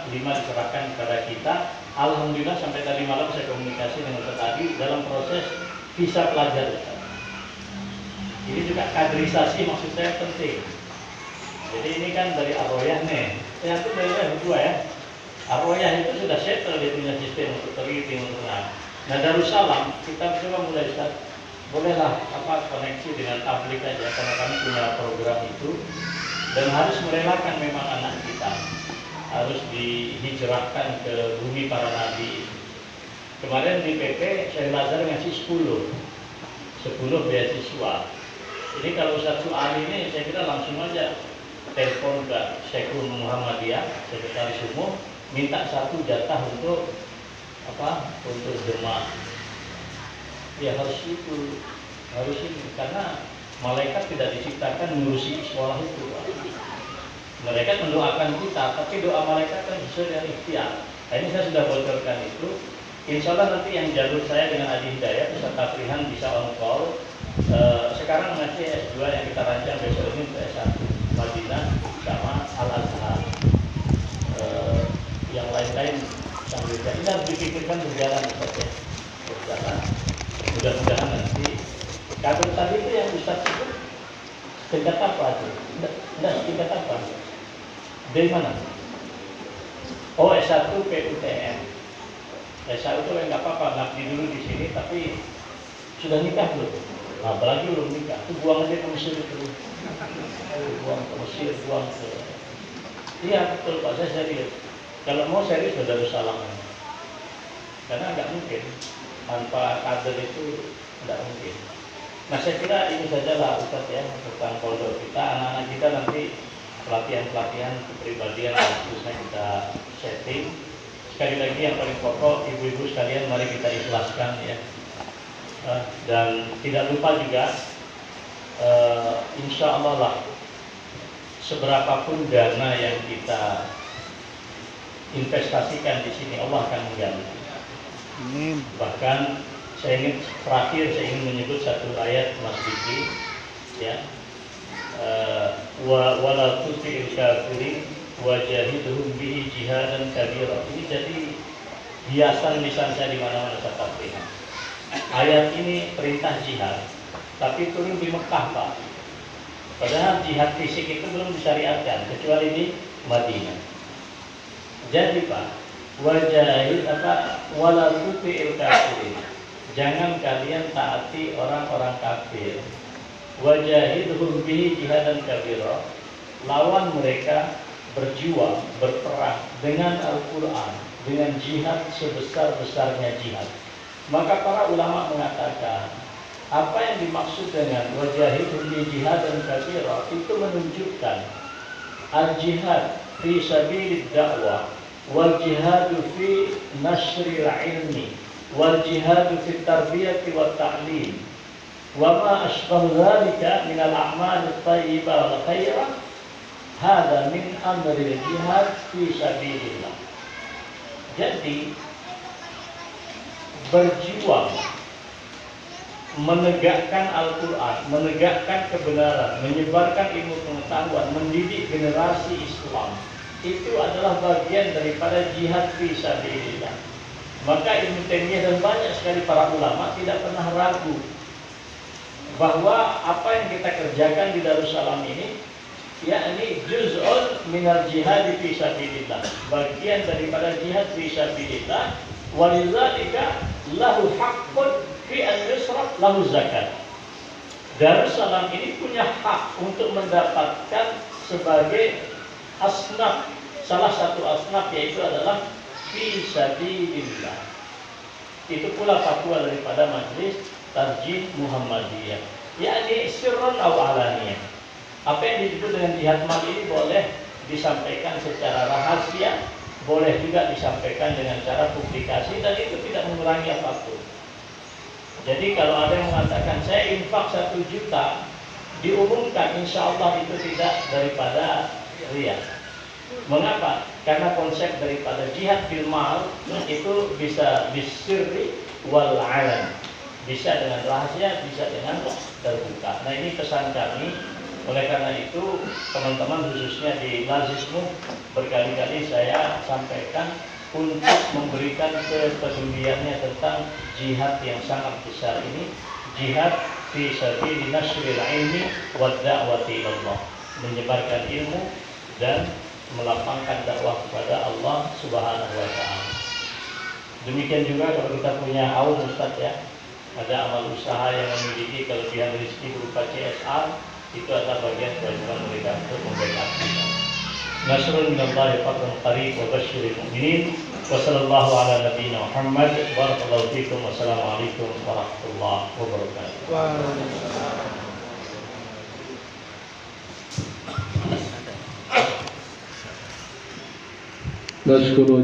5 diserahkan kepada kita. Alhamdulillah sampai tadi malam saya komunikasi dengan Ustaz Ali dalam proses visa pelajar Ustaz. Ini juga kaderisasi maksud saya penting. Jadi ini kan dari Arroyah nih, yang itu dari dua ya. Arroyah itu sudah settle, dia punya sistem untuk teliti, untuk nah Darussalam kita coba mulai Ustaz. Bolehlah koneksi dengan tablik aja karena kami punya program itu dan harus merelakan memang anak kita harus dihijrahkan ke bumi para nabi. Kemarin di PP Syekh Lazar ngasih 10 beasiswa. Ini kalau Ustaz Su'ali ini saya kira langsung aja telepon ke Syekhul Muhammadiyah, Sekretaris Umum, minta 1 jatah untuk untuk jemaah. Ya harus ini karena malaikat tidak diciptakan ngurusi sekolah itu. Mereka mendoakan kita, tapi doa malaikat kan sesuai dengan ikhtiar. Nah, ini saya sudah bocorkan itu. Insya Allah nanti yang jalur saya dengan Adi Hidayat beserta Prihan bisa on call. Sekarang masih S2 yang kita rancang besok ini untuk S1 Madinah sama Al-Azhar. Yang lain-lain sambil ini harus dipikirkan berjalan saja. Berjalan. Mudah-mudahan nanti kader tadi itu yang Ustaz itu tingkat apa itu? Enggak, tingkat apa? Dari mana? Oh, S1 PUTM. S1 itu nggak apa-apa, ngabdi dulu di sini, tapi sudah nikah belum? Nah, apalagi belum nikah, itu buang aja ke Mesir itu. Buang ke Mesir, buang ke... Iya, betul Pak, saya serius. Kalau mau serius, sudah Darussalam. Karena nggak mungkin, tanpa kader itu nggak mungkin. Nah, saya kira ini sajalah Ustaz ya, tentang pondok kita. Anak-anak kita nanti pelatihan-pelatihan kepribadian khususnya kita setting. Sekali lagi yang paling pokok, ibu-ibu sekalian, mari kita ikhlaskan ya. Dan tidak lupa juga, insya Allah lah, seberapapun dana yang kita investasikan di sini, Allah akan mengganti. Bahkan saya ingin menyebut satu ayat Mas Diki, ya. Wala tuti'il kafirin wajahidhum bihi jihadan kabira. Ini jadi hiasan lisan saya di mana-mana saya tampilkan. Ayat ini perintah jihad, tapi turun di Mekah Pak. Padahal jihad fisik itu belum disyariatkan kecuali di Madinah. Jadi Pak, wala tuti'il kafirin. Jangan kalian taati orang-orang kafir. Wajahidhum bihi jihadan kabira. Lawan mereka, berjuang, berperang dengan Al-Quran, dengan jihad sebesar-besarnya jihad. Maka para ulama mengatakan, apa yang dimaksud dengan wajahidhum bihi jihadan kabira itu menunjukkan al-jihad fi sabilid dakwah, wal jihadu fi nashril ilmi, wal jihadu fi tarbiyati wat ta'lim, wa ma asbahu dzalika min al-a'mal at-thayyibah wal khairah, hada min amril jihad fi sabilillah. Jadi berjuang menegakkan Al-Quran, menegakkan kebenaran, menyebarkan ilmu pengetahuan, mendidik generasi Islam, itu adalah bagian daripada jihad fi sabilillah. Maka Ibnu Taimiyah dan banyak sekali para ulama tidak pernah ragu bahwa apa yang kita kerjakan di Darussalam ini, yakni juz'un minal jihad fi sabilillah, bagian daripada jihad fi sabilillah. Walidzalika lahu haqqun fi an yusraf lahu zakat. Darussalam ini punya hak untuk mendapatkan sebagai asnaf, salah satu asnaf yaitu adalah fi sabilillah. Itu pula fatwa daripada Majelis Tarjih Muhammadiyah, yakni sirran aw alaniyah. Apa yang disebut dengan jihad mal ini boleh disampaikan secara rahasia, boleh juga disampaikan dengan cara publikasi, dan itu tidak mengurangi apapun. Jadi kalau ada yang mengatakan saya infak 1 juta, diumumkan insya Allah itu tidak daripada riya. Mengapa? Karena konsep daripada jihad bil mal itu bisa bisirri wal alan, bisa dengan rahasia, bisa dengan terbuka. Nah ini pesan kami. Oleh karena itu teman-teman khususnya di Lazismu berkali-kali saya sampaikan untuk memberikan kepeduliannya tentang jihad yang sangat besar ini, jihad fi sabili nasril ilmi wa da'wati ilallah, menyebarkan ilmu dan melapangkan dakwah kepada Allah Subhanahu wa taala. Demikian juga kalau kita punya aum Ustaz ya, ada amal usaha yang memiliki kelebihan rezeki berupa CSR, itu adalah bagian kewajiban mereka untuk membackup kita. Nasrun minallahi fadlun qarib wa basyiril mu'minin. Wa sallallahu ala nabiyyina Muhammad. Barakallahu fikum. Wassalamualaikum warahmatullahi wabarakatuh.